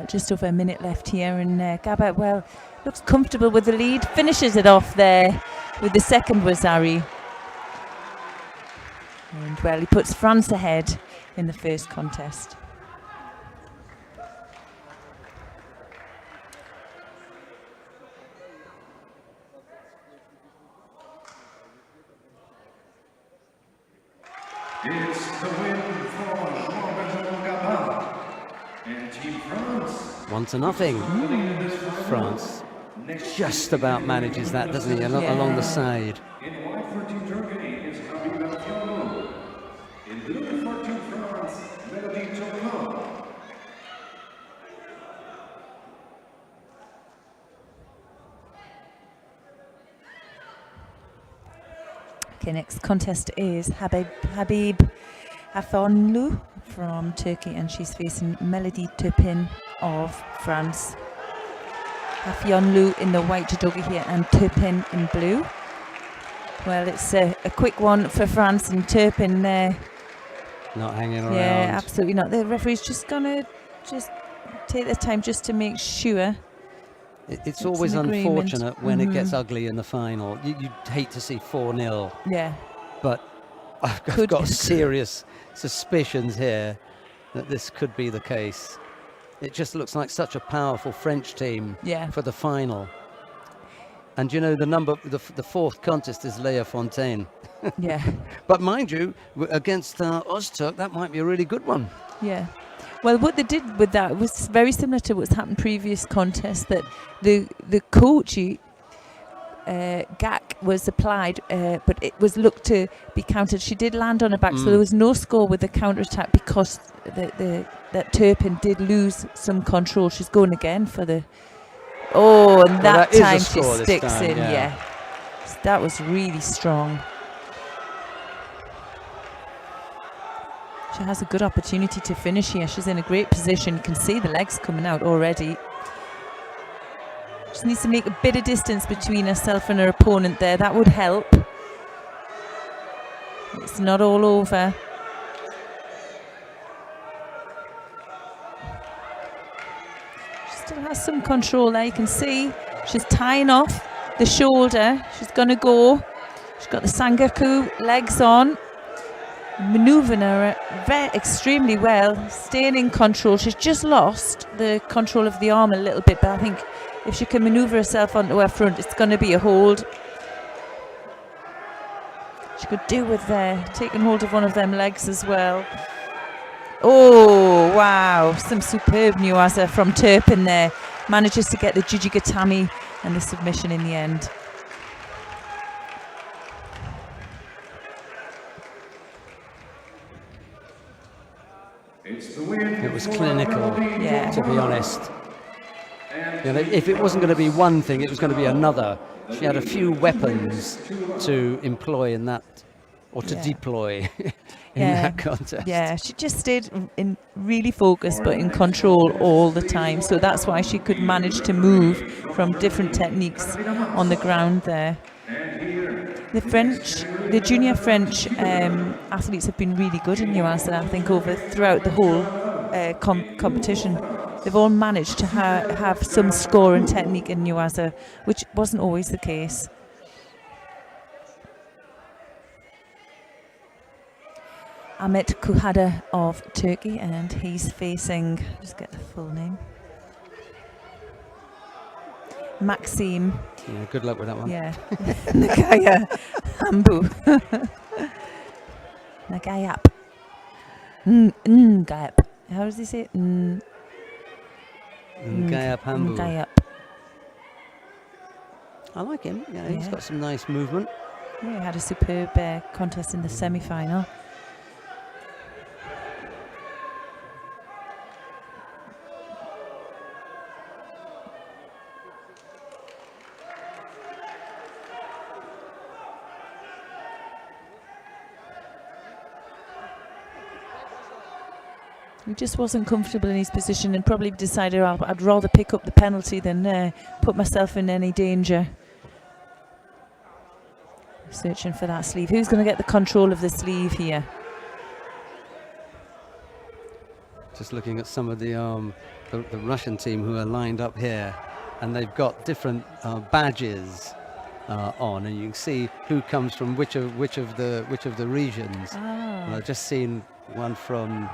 Just over a minute left here, and Gaba, well, looks comfortable with the lead, finishes it off there with the second Wazari. And well, he puts France ahead in the first contest. It's the win for Jean-Benjamin Gaba and Team France. 1-0. France just about manages that, doesn't he? Along the side. In white for Team Turkey is Habib. In blue for Team France, Melody Topin. Okay, next contest is Habib Affonlu from Turkey, and she's facing Melody Turpin of France. Affonlu in the white judoka here and Turpin in blue. Well, it's a quick one for France, and Turpin there. Not hanging around. Yeah, absolutely not. The referee's just gonna take their time just to make sure. It's always an agreement. unfortunate when it gets ugly in the final. You'd hate to see 4-0. Yeah. But I've got serious suspicions here that this could be the case. It just looks like such a powerful French team for the final. And you know, the fourth contest is Leah Fontaine. Yeah. But mind you, against Ozturk, that might be a really good one. Yeah. Well, what they did with that was very similar to what's happened previous contests, that the Kochi Gak was applied, but it was looked to be countered. She did land on her back, so there was no score with the counter-attack because that Turpin did lose some control. She's going again for the... Oh, and that time she sticks in, yeah. So that was really strong. She has a good opportunity to finish here. She's in a great position. You can see the legs coming out already. Just needs to make a bit of distance between herself and her opponent there. That would help. It's not all over. She still has some control there. You can see she's tying off the shoulder. She's going to go. She's got the Sangaku legs on. Manoeuvring her extremely well, staying in control. She's just lost the control of the arm a little bit, but I think if she can manoeuvre herself onto her front, it's going to be a hold. She could do with taking hold of one of them legs as well. Oh, wow. Some superb nuaza from Turpin there. Manages to get the Jujigatami and the submission in the end. It was clinical, to be honest. You know, if it wasn't going to be one thing, it was going to be another. She had a few weapons to employ in that, or to deploy in that contest. Yeah, she just stayed really focused but in control all the time. So that's why she could manage to move from different techniques on the ground there. The junior French athletes have been really good in Nuasa, I think, throughout the whole competition. They've all managed to have some score and technique in Nuasa, which wasn't always the case. Ahmet Kuhada of Turkey, and he's facing, just get the full name, Maxim. Yeah, good luck with that one. Yeah. Nagaya Hambu. Nagayap. Ngayap. How does he say it? Ngayap Hambu. Ngayap. I like him. Yeah, he's got some nice movement. Yeah, he had a superb contest in the semi-final. He just wasn't comfortable in his position and probably decided, I'd rather pick up the penalty than put myself in any danger. Searching for that sleeve. Who's going to get the control of the sleeve here? Just looking at some of the Russian team who are lined up here, and they've got different badges on, and you can see who comes from which of the regions. And I've just seen one from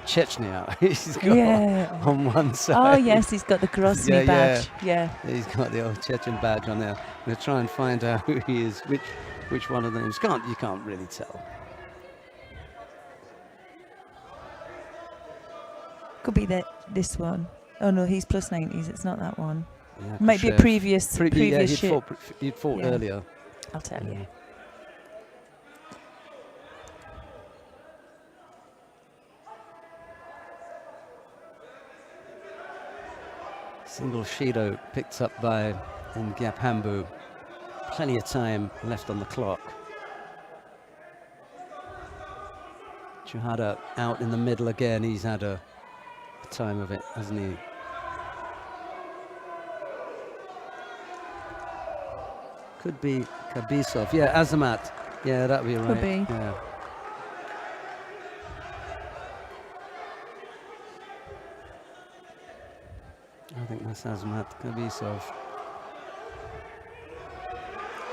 Chechnya. He's got on one side. Oh yes, he's got the Grozny badge. Yeah. He's got the old Chechen badge on there. I'm going to try and find out who he is, which one of the names. You can't really tell. Could be this one. Oh no, he's plus 90s. It's not that one. Yeah, might be a previous he'd shift. fought earlier. I'll tell you. Single Shido picked up by Ngap Hambu. Plenty of time left on the clock. Chuhada out in the middle again. He's had a time of it, hasn't he? Could be Kabisov. Yeah, Azamat. Yeah, that'd be right. Could be. Yeah. I think that's Azamat Kabisov.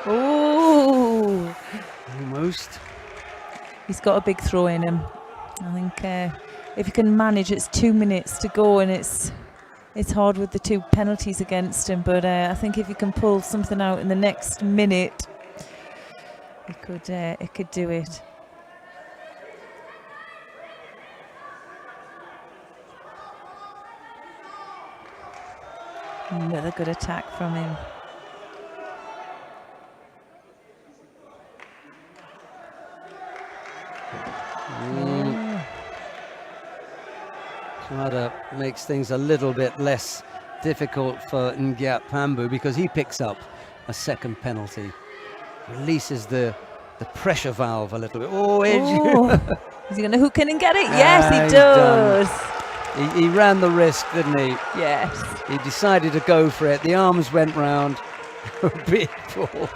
Oh, Almost. he's got a big throw in him. I think if you can manage, it's 2 minutes to go, and it's hard with the 2 penalties against him. But I think if you can pull something out in the next minute, it could do it. Another good attack from him. Chuhada makes things a little bit less difficult for Ngap Hambu because he picks up a second penalty. Releases the pressure valve a little bit. Oh, Oh, is he going to hook in and get it? Ah, Yes, he he's does. He ran the risk, didn't he? Yes. He decided to go for it. The arms went round. Big ball.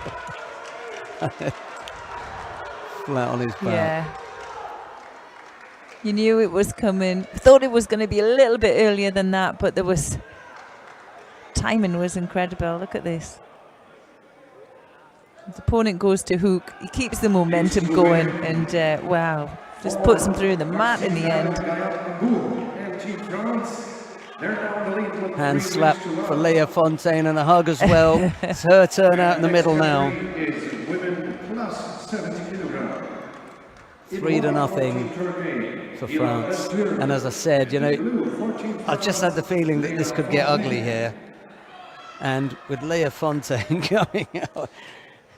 Flat on his back. Yeah. You knew it was coming. Thought it was going to be a little bit earlier than that, but timing was incredible. Look at this. His opponent goes to hook. He keeps the momentum going, and wow, just puts him through the mat in the end. Hand slap for Leah Fontaine and a hug as well. It's her turn out in the middle now. 3-0 for France. And as I said, you know, I just had the feeling that this could get ugly here. And with Leah Fontaine going out,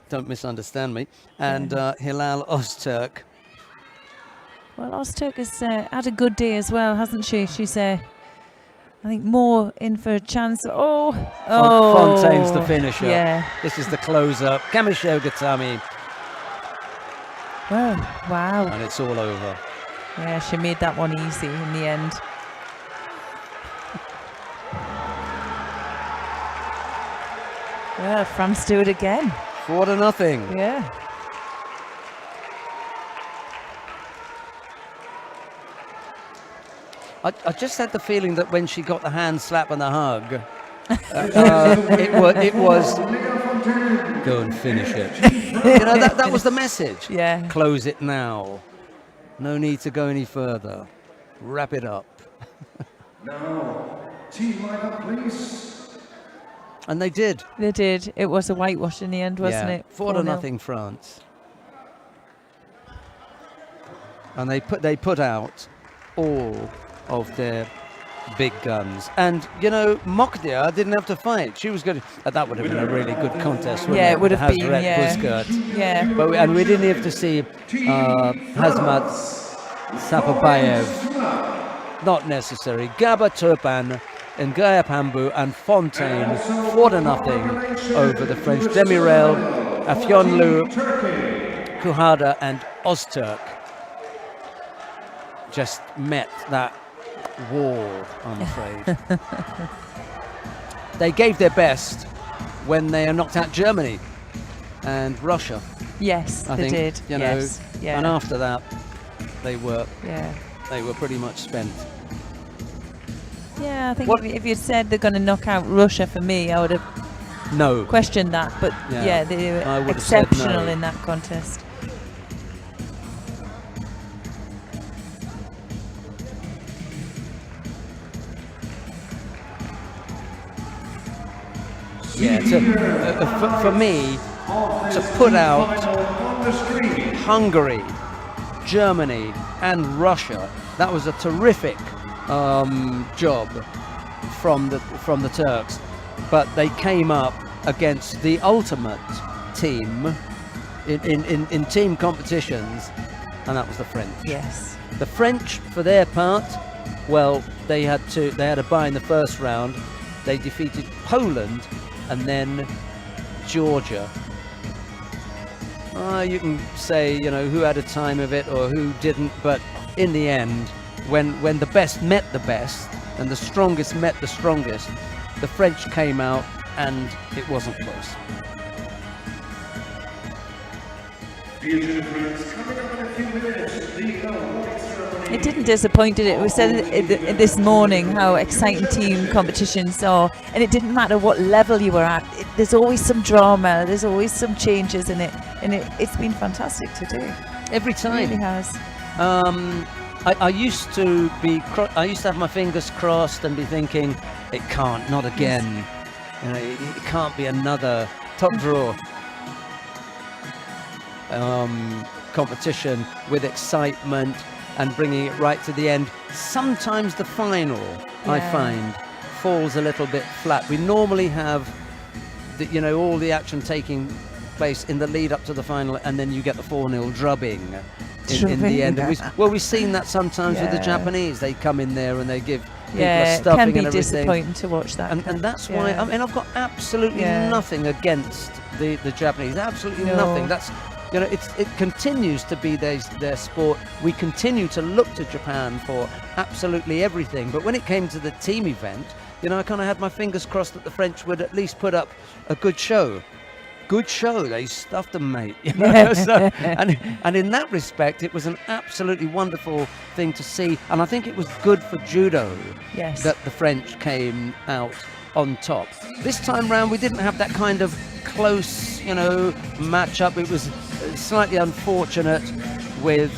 don't misunderstand me, and Hilal Öztürk. Well, Öztürk has had a good day as well, hasn't she? She's, I think, more in for a chance. Fontaine's the finisher. Yeah. This is the close-up. Kamisho Gatami. Well, wow. And it's all over. Yeah, she made that one easy in the end. Well, France do it again. 4-0. Yeah. I just had the feeling that when she got the hand slap and the hug, it was go and finish it. You know, that was the message. Yeah. Close it now. No need to go any further. Wrap it up. Now, team lineup, please. And they did. They did. It was a whitewash in the end, wasn't it? 4-0 France. And they put out all of their big guns. And, you know, Mokdia didn't have to fight. She was good. That would have been a really good contest, wouldn't Yeah, it? it would have been, Hazret yeah. Buzkurt. Yeah. And we didn't have to see Hazmat Sapabayev. Not necessary. Gaba Turpan and Ngap Hambu and Fontaine 4-0 over the French. Demirel, Afyonlu, Chuhada and Öztürk just met that wall, I'm afraid. They gave their best when they knocked out Germany and Russia. Yes, I they think, did. you Yes. know, Yeah. and after that, they were pretty much spent. Yeah, I think if you'd said they're going to knock out Russia for me, I would have questioned that. But yeah, they were exceptional in that contest. Yeah, for me, to put out Hungary, Germany and Russia, that was a terrific job from the Turks, but they came up against the ultimate team in team competitions, and that was the French. Yes. The French, for their part, well, they had a bye in the first round. They defeated Poland and then Georgia. You can say, you know, who had a time of it or who didn't, but in the end, when the best met the best and the strongest met the strongest, the French came out and it wasn't close. Dear Judo friends, coming up in a few minutes, the award ceremony. It didn't disappoint, did it? We said this morning how exciting team competitions are, and it didn't matter what level you were at. There's always some drama, there's always some changes in it, and it's been fantastic to do. Every time. It really has. I used to have my fingers crossed and be thinking, it can't, not again. You know, it can't be another top draw competition with excitement and bringing it right to the end. Sometimes the final, I find, falls a little bit flat. We normally have all the action taking place in the lead up to the final, and then you get the 4-0 drubbing in the end. And we've seen that sometimes with the Japanese. They come in there and they give people a stuffing and everything. It can be disappointing to watch that. And that's why, I mean, I've got absolutely nothing against the Japanese. Absolutely nothing. That's, you know, it continues to be their sport. We continue to look to Japan for absolutely everything. But when it came to the team event, you know, I kind of had my fingers crossed that the French would at least put up a good show. Good show. They stuffed them, mate. You know? And in that respect, it was an absolutely wonderful thing to see. And I think it was good for judo that the French came out on top. This time round, we didn't have that kind of close, you know, matchup. It was slightly unfortunate with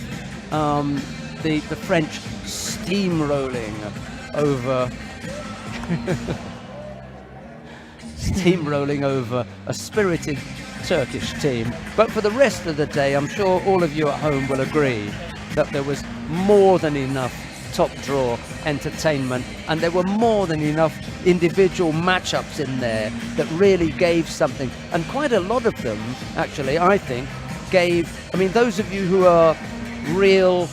the French steamrolling over a spirited Turkish team. But for the rest of the day, I'm sure all of you at home will agree that there was more than enough top draw entertainment, and there were more than enough individual matchups in there that really gave something. And quite a lot of them, actually, I think, I mean, those of you who are real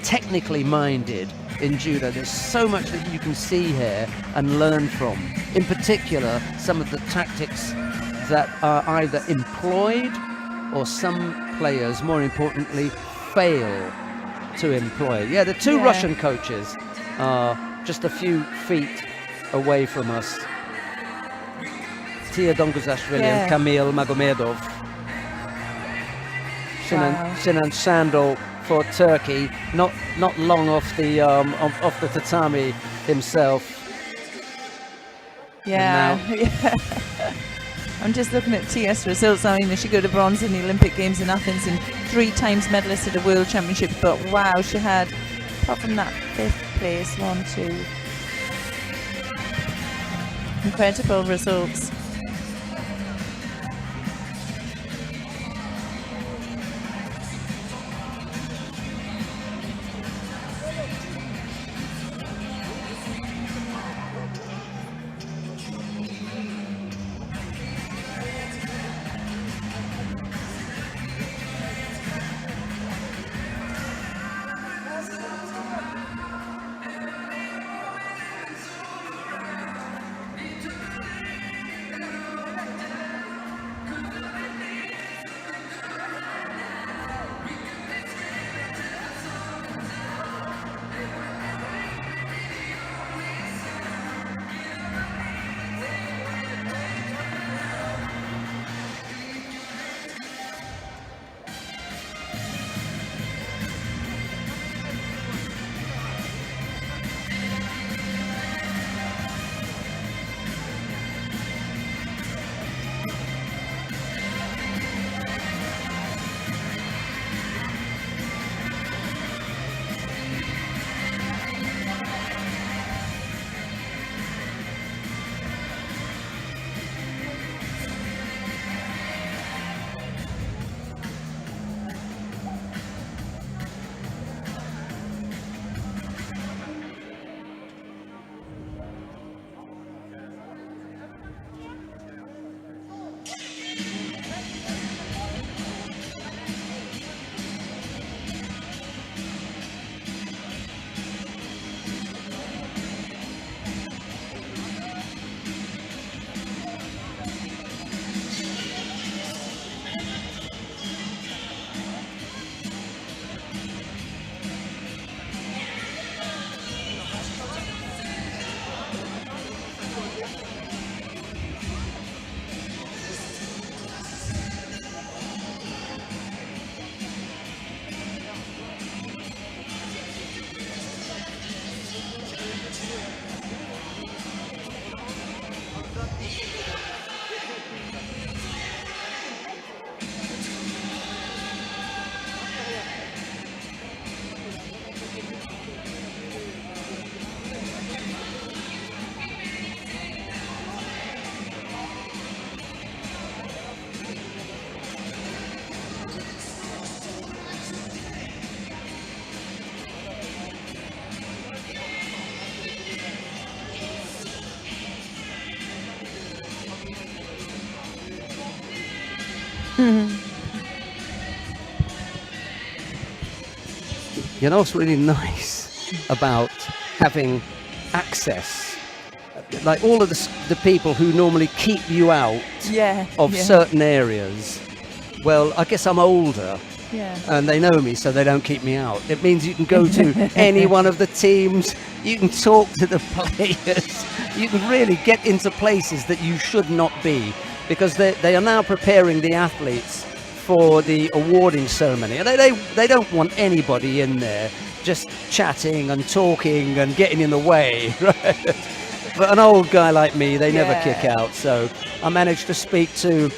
technically minded in judo, there's so much that you can see here and learn from. In particular, some of the tactics that are either employed or some players, more importantly, fail to employ. Yeah, the two Russian coaches are just a few feet away from us. Tia Donguzashvili and Kamil Magomedov. Sinan Sandal for Turkey, not long off the tatami himself. I'm just looking at TS results. I mean, she got a bronze in the Olympic Games in Athens and 3 times medalist at the World Championship. But wow, she had, apart from that 5th place, 1, 2, incredible results. You know what's really nice about having access? Like all of the people who normally keep you out of certain areas. Well, I guess I'm older. And they know me, so they don't keep me out. It means you can go to any one of the teams, you can talk to the players, you can really get into places that you should not be, because they are now preparing the athletes for the awarding ceremony. And they don't want anybody in there just chatting and talking and getting in the way, right? But an old guy like me, they never kick out. So I managed to speak to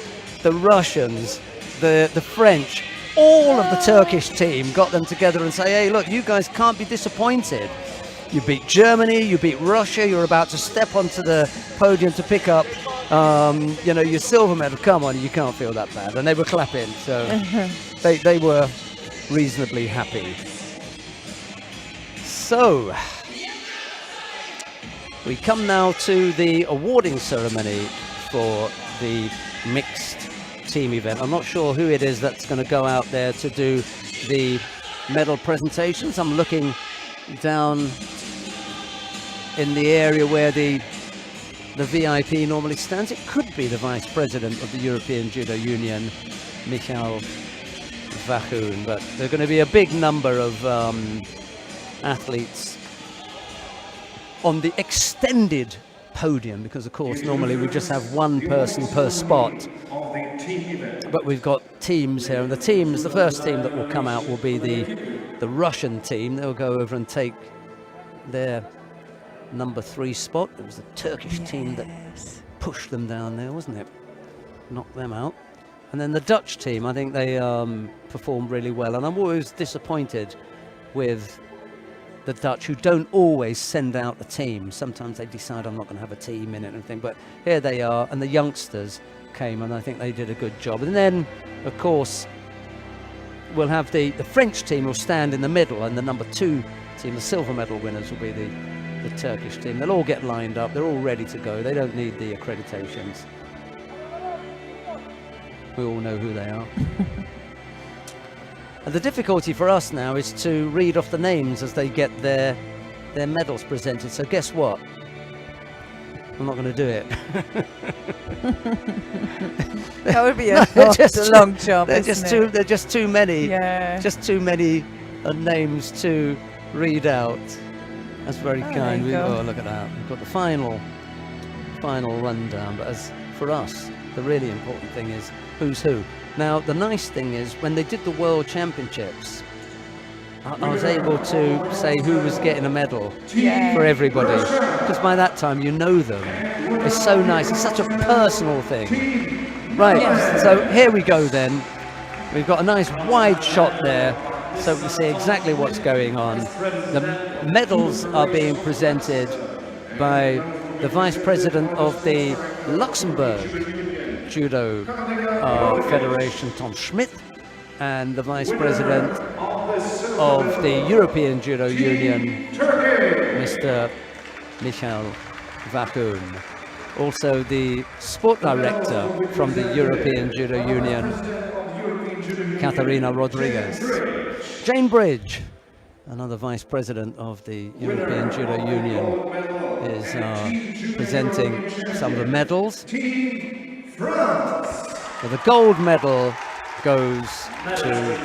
the Russians, the French, all of the Turkish team, got them together and say, hey, look, you guys can't be disappointed. You beat Germany, you beat Russia, you're about to step onto the podium to pick up, your silver medal. Come on, you can't feel that bad. And they were clapping, so they were reasonably happy. So, we come now to the awarding ceremony for the mixed team event. I'm not sure who it is that's going to go out there to do the medal presentations. I'm looking down in the area where the VIP normally stands. It could be the Vice President of the European Judo Union, Michal Vachun, but there are going to be a big number of athletes on the extended podium, because of course normally we just have one person per spot, but we've got teams here, and the first team that will come out will be the Russian team. They'll go over and take their number 3 spot. It was the Turkish team that pushed them down there, wasn't it? Knocked them out. And then the Dutch team, I think they performed really well, and I'm always disappointed with the Dutch, who don't always send out a team. Sometimes they decide, I'm not going to have a team in it and everything, but here they are, and the youngsters came, and I think they did a good job. And then, of course, we'll have the French team will stand in the middle, and the number 2 team, the silver medal winners, will be the Turkish team. They'll all get lined up, they're all ready to go. They don't need the accreditations. We all know who they are. And the difficulty for us now is to read off the names as they get their medals presented. So guess what? I'm not going to do it. That would be a long job. They're just too many. Yeah. Just too many names to read out. That's very kind. Oh, look at that. We've got the final rundown. But as for us, the really important thing is who's who. Now, the nice thing is, when they did the World Championships, I was able to say who was getting a medal for everybody. Because by that time, you know them. It's so nice. It's such a personal thing. Right, so here we go then. We've got a nice wide shot there, so we can see exactly what's going on. The medals are being presented by the Vice President of the Luxembourg Judo Federation, Tom Schmidt, and the Vice President of the European Judo Union, Mr. Michal Vachun. Also the Sport Director from the European Judo Union, Katarina Rodriguez. Jane Bridge, another Vice President of the European Judo Union, is presenting some of the medals. So the gold medal goes to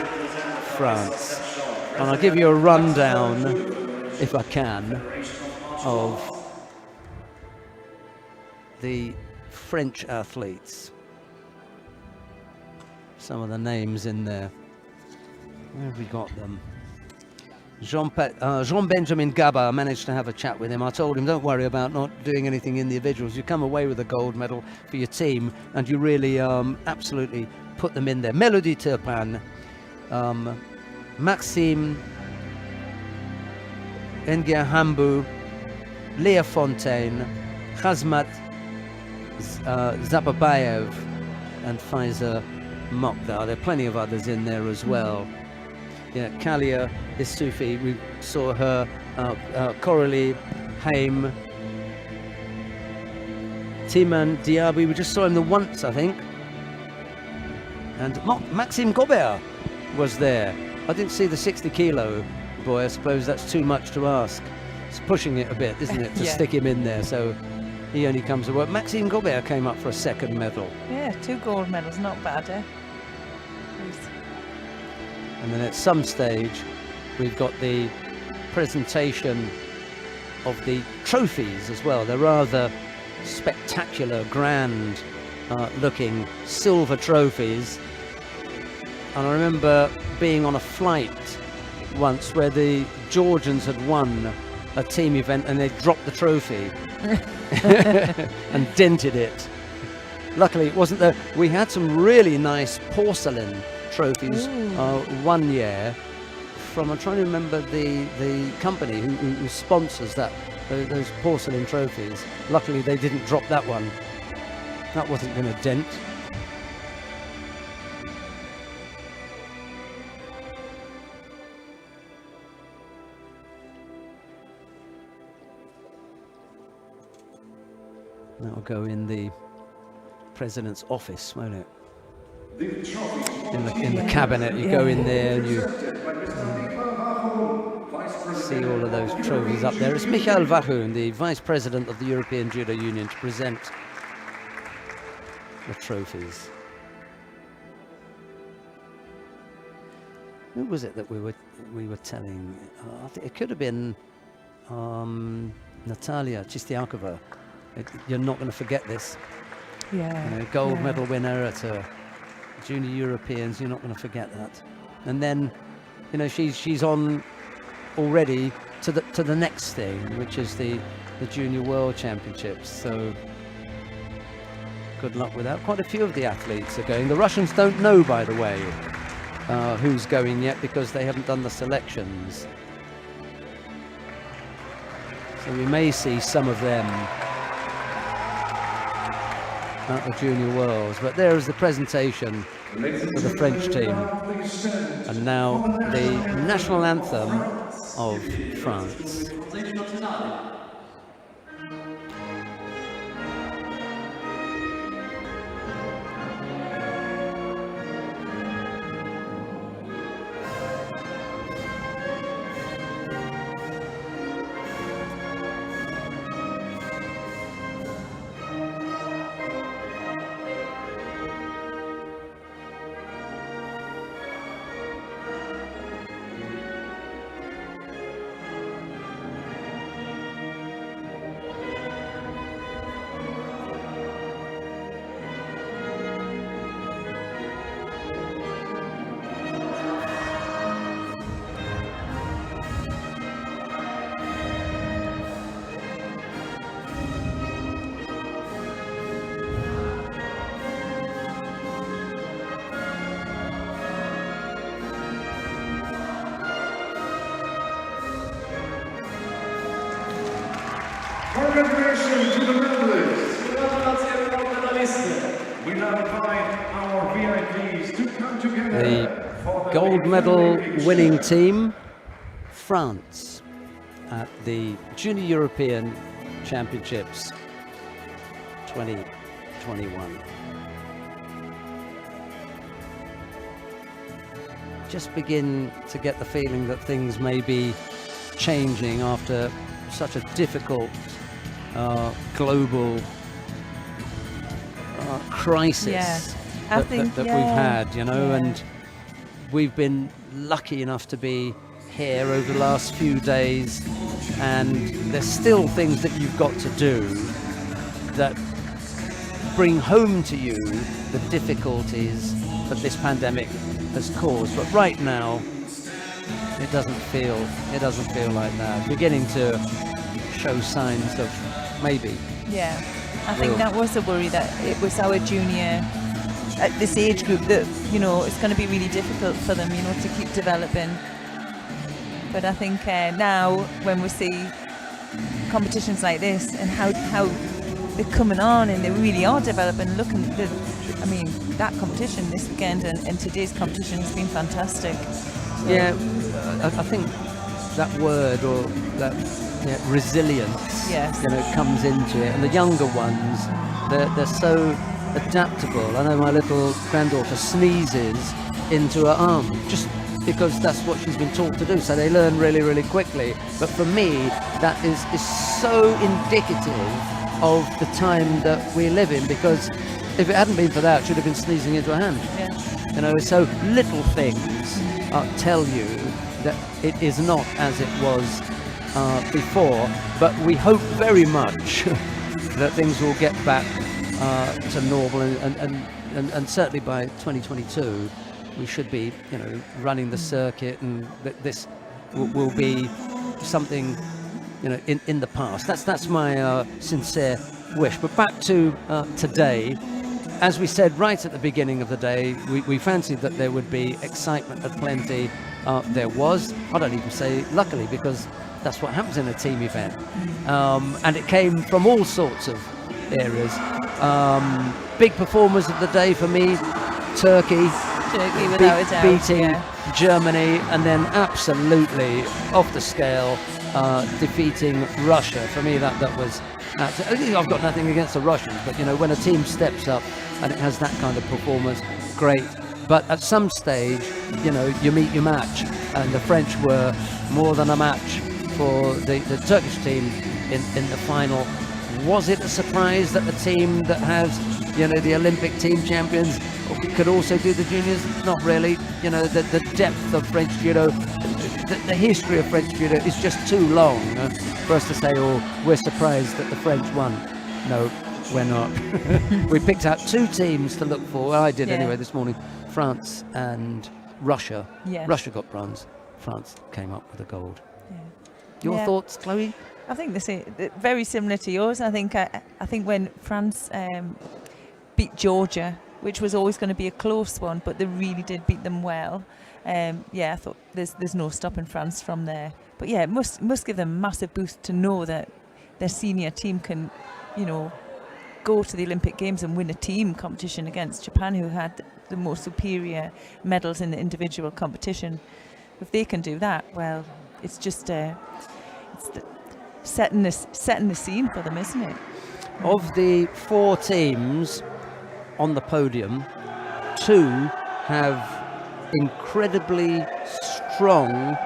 France. And I'll give you a rundown, if I can, of the French athletes. Some of the names in there. Where have we got them? Jean-Benjamin Gaba, I managed to have a chat with him. I told him, don't worry about not doing anything individuals. You come away with a gold medal for your team, and you really absolutely put them in there. Melody Turpin, Maxime Engiahambu, Leah Fontaine, Khazmat Zababayev, and Faiza Mokhtar. There are plenty of others in there as well. Yeah, Kalia Isufi, we saw her, Coralie Haim, Timan Diaby, we just saw him the once, I think. And Maxime Gobert was there. I didn't see the 60 kilo boy. I suppose that's too much to ask. It's pushing it a bit, isn't it, to Yeah. stick him in there. So he only comes to work. Maxime Gobert came up for a second medal. Yeah, 2 gold medals, not bad, eh? And then at some stage, we've got the presentation of the trophies as well. They're rather spectacular, grand looking silver trophies. And I remember being on a flight once where the Georgians had won a team event and they dropped the trophy and dented it. Luckily it wasn't there. We had some really nice porcelain trophies one year from, I'm trying to remember the company who sponsors those porcelain trophies. Luckily they didn't drop that one. That wasn't going to dent. That'll go in the president's office, won't it? In the cabinet, you go in there and you see all of those trophies up there. It's Michael Vahun, the Vice President of the European Judo Union, to present the trophies. Who was it that we were telling? I think it could have been Natalia Chistiakova. You're not going to forget this. Yeah. You know, gold medal winner at Junior Europeans. You're not going to forget that. And then, you know, she's on already to the next thing, which is the Junior World Championships. So good luck with that. Quite a few of the athletes are going. The Russians don't know, by the way, who's going yet because they haven't done the selections. So we may see some of them at the Junior Worlds, but there is the presentation for the French team, and now the national anthem of France. Congratulations to the medalists. We now invite our VIPs to come together. The gold medal winning team, France, at the Junior European Championships 2021. Just begin to get the feeling that things may be changing after such a difficult global crisis that we've had, you know, and we've been lucky enough to be here over the last few days, and there's still things that you've got to do that bring home to you the difficulties that this pandemic has caused. But right now it doesn't feel like that. Beginning to show signs of maybe. Yeah, I think that was a worry, that it was our junior at this age group that, you know, it's going to be really difficult for them, you know, to keep developing. But I think now when we see competitions like this and how they're coming on and they really are developing, looking at I mean, that competition this weekend and today's competition has been fantastic. So. Yeah, I think that word, or that resilience, yes, you know, comes into it. And the younger ones, they're adaptable. I know my little granddaughter sneezes into her arm just because that's what she's been taught to do, so they learn really, really quickly. But for me, that is so indicative of the time that we live in, because if it hadn't been for that, she'd have been sneezing into her hand. Yeah. You know, so little things tell you that it is not as it was before, but we hope very much that things will get back to normal, and certainly by 2022 we should be, you know, running the circuit, and that this will be something, you know, in the past. That's my sincere wish. But back to today, as we said right at the beginning of the day, we fancied that there would be excitement aplenty. There was. I don't even say luckily, because that's what happens in a team event. And it came from all sorts of areas. Big performers of the day for me, Turkey without a doubt, beating Germany, and then absolutely off the scale defeating Russia. For me, that was absolutely. I've got nothing against the Russians, but you know, when a team steps up and it has that kind of performance, great. But at some stage, you know, you meet your match, and the French were more than a match for the Turkish team in the final. Was it a surprise that the team that has, you know, the Olympic team champions could also do the juniors? Not really. You know, the depth of French judo, the history of French judo is just too long for us to say, oh, we're surprised that the French won. No, we're not. We picked out two teams to look for. Well, I did anyway this morning. France and Russia. Yes. Russia got bronze. France came up with a gold. Yeah. Your thoughts, Chloe? I think the same, very similar to yours. I think when France beat Georgia, which was always going to be a close one, but they really did beat them well. I thought there's no stopping France from there. But yeah, it must give them a massive boost to know that their senior team can, you know, go to the Olympic Games and win a team competition against Japan, who had the more superior medals in the individual competition. If they can do that, well, it's just setting the scene for them, isn't it? Of the four teams on the podium, two have incredibly strong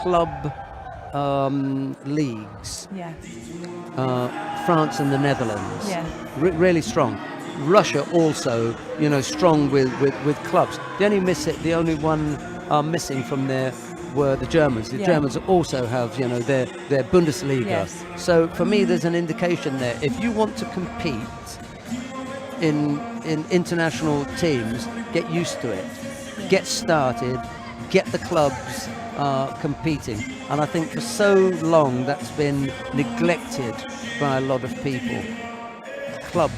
club leagues. Yeah. France and the Netherlands. Yeah. Really strong. Russia also, you know, strong with clubs. The only one missing from there were the Germans. The Germans also have, you know, their Bundesliga. Yes. So for me, there's an indication there. If you want to compete in international teams, get used to it. Get started. Get the clubs competing. And I think for so long that's been neglected by a lot of people. Club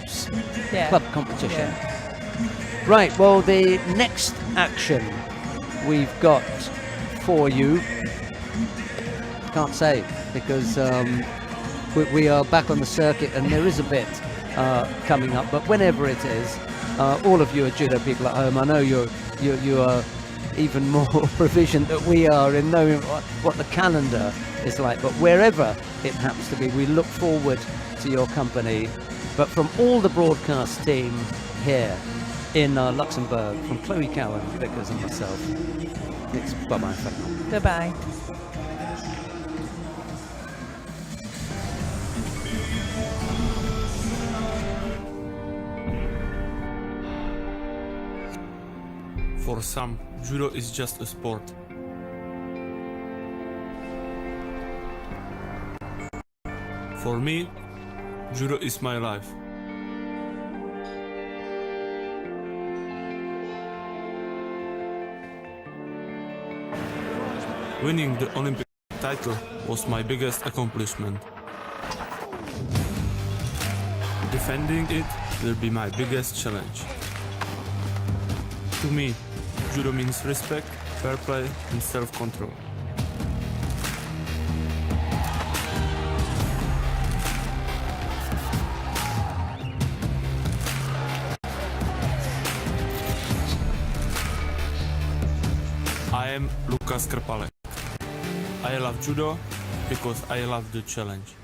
competition. Yeah. Right, well, the next action we've got for you, can't say, because we are back on the circuit and there is a bit coming up, but whenever it is, all of you are judo people at home, I know you are even more proficient than we are in knowing what the calendar is like, but wherever it happens to be, we look forward to your company. But from all the broadcast team here in Luxembourg, from Chloe Cowan, Vickers and myself, it's bye-bye for now. Goodbye. For some, judo is just a sport. For me, judo is my life. Winning the Olympic title was my biggest accomplishment. Defending it will be my biggest challenge. To me, judo means respect, fair play and self-control. I am Lukas Krpalek. I love judo because I love the challenge.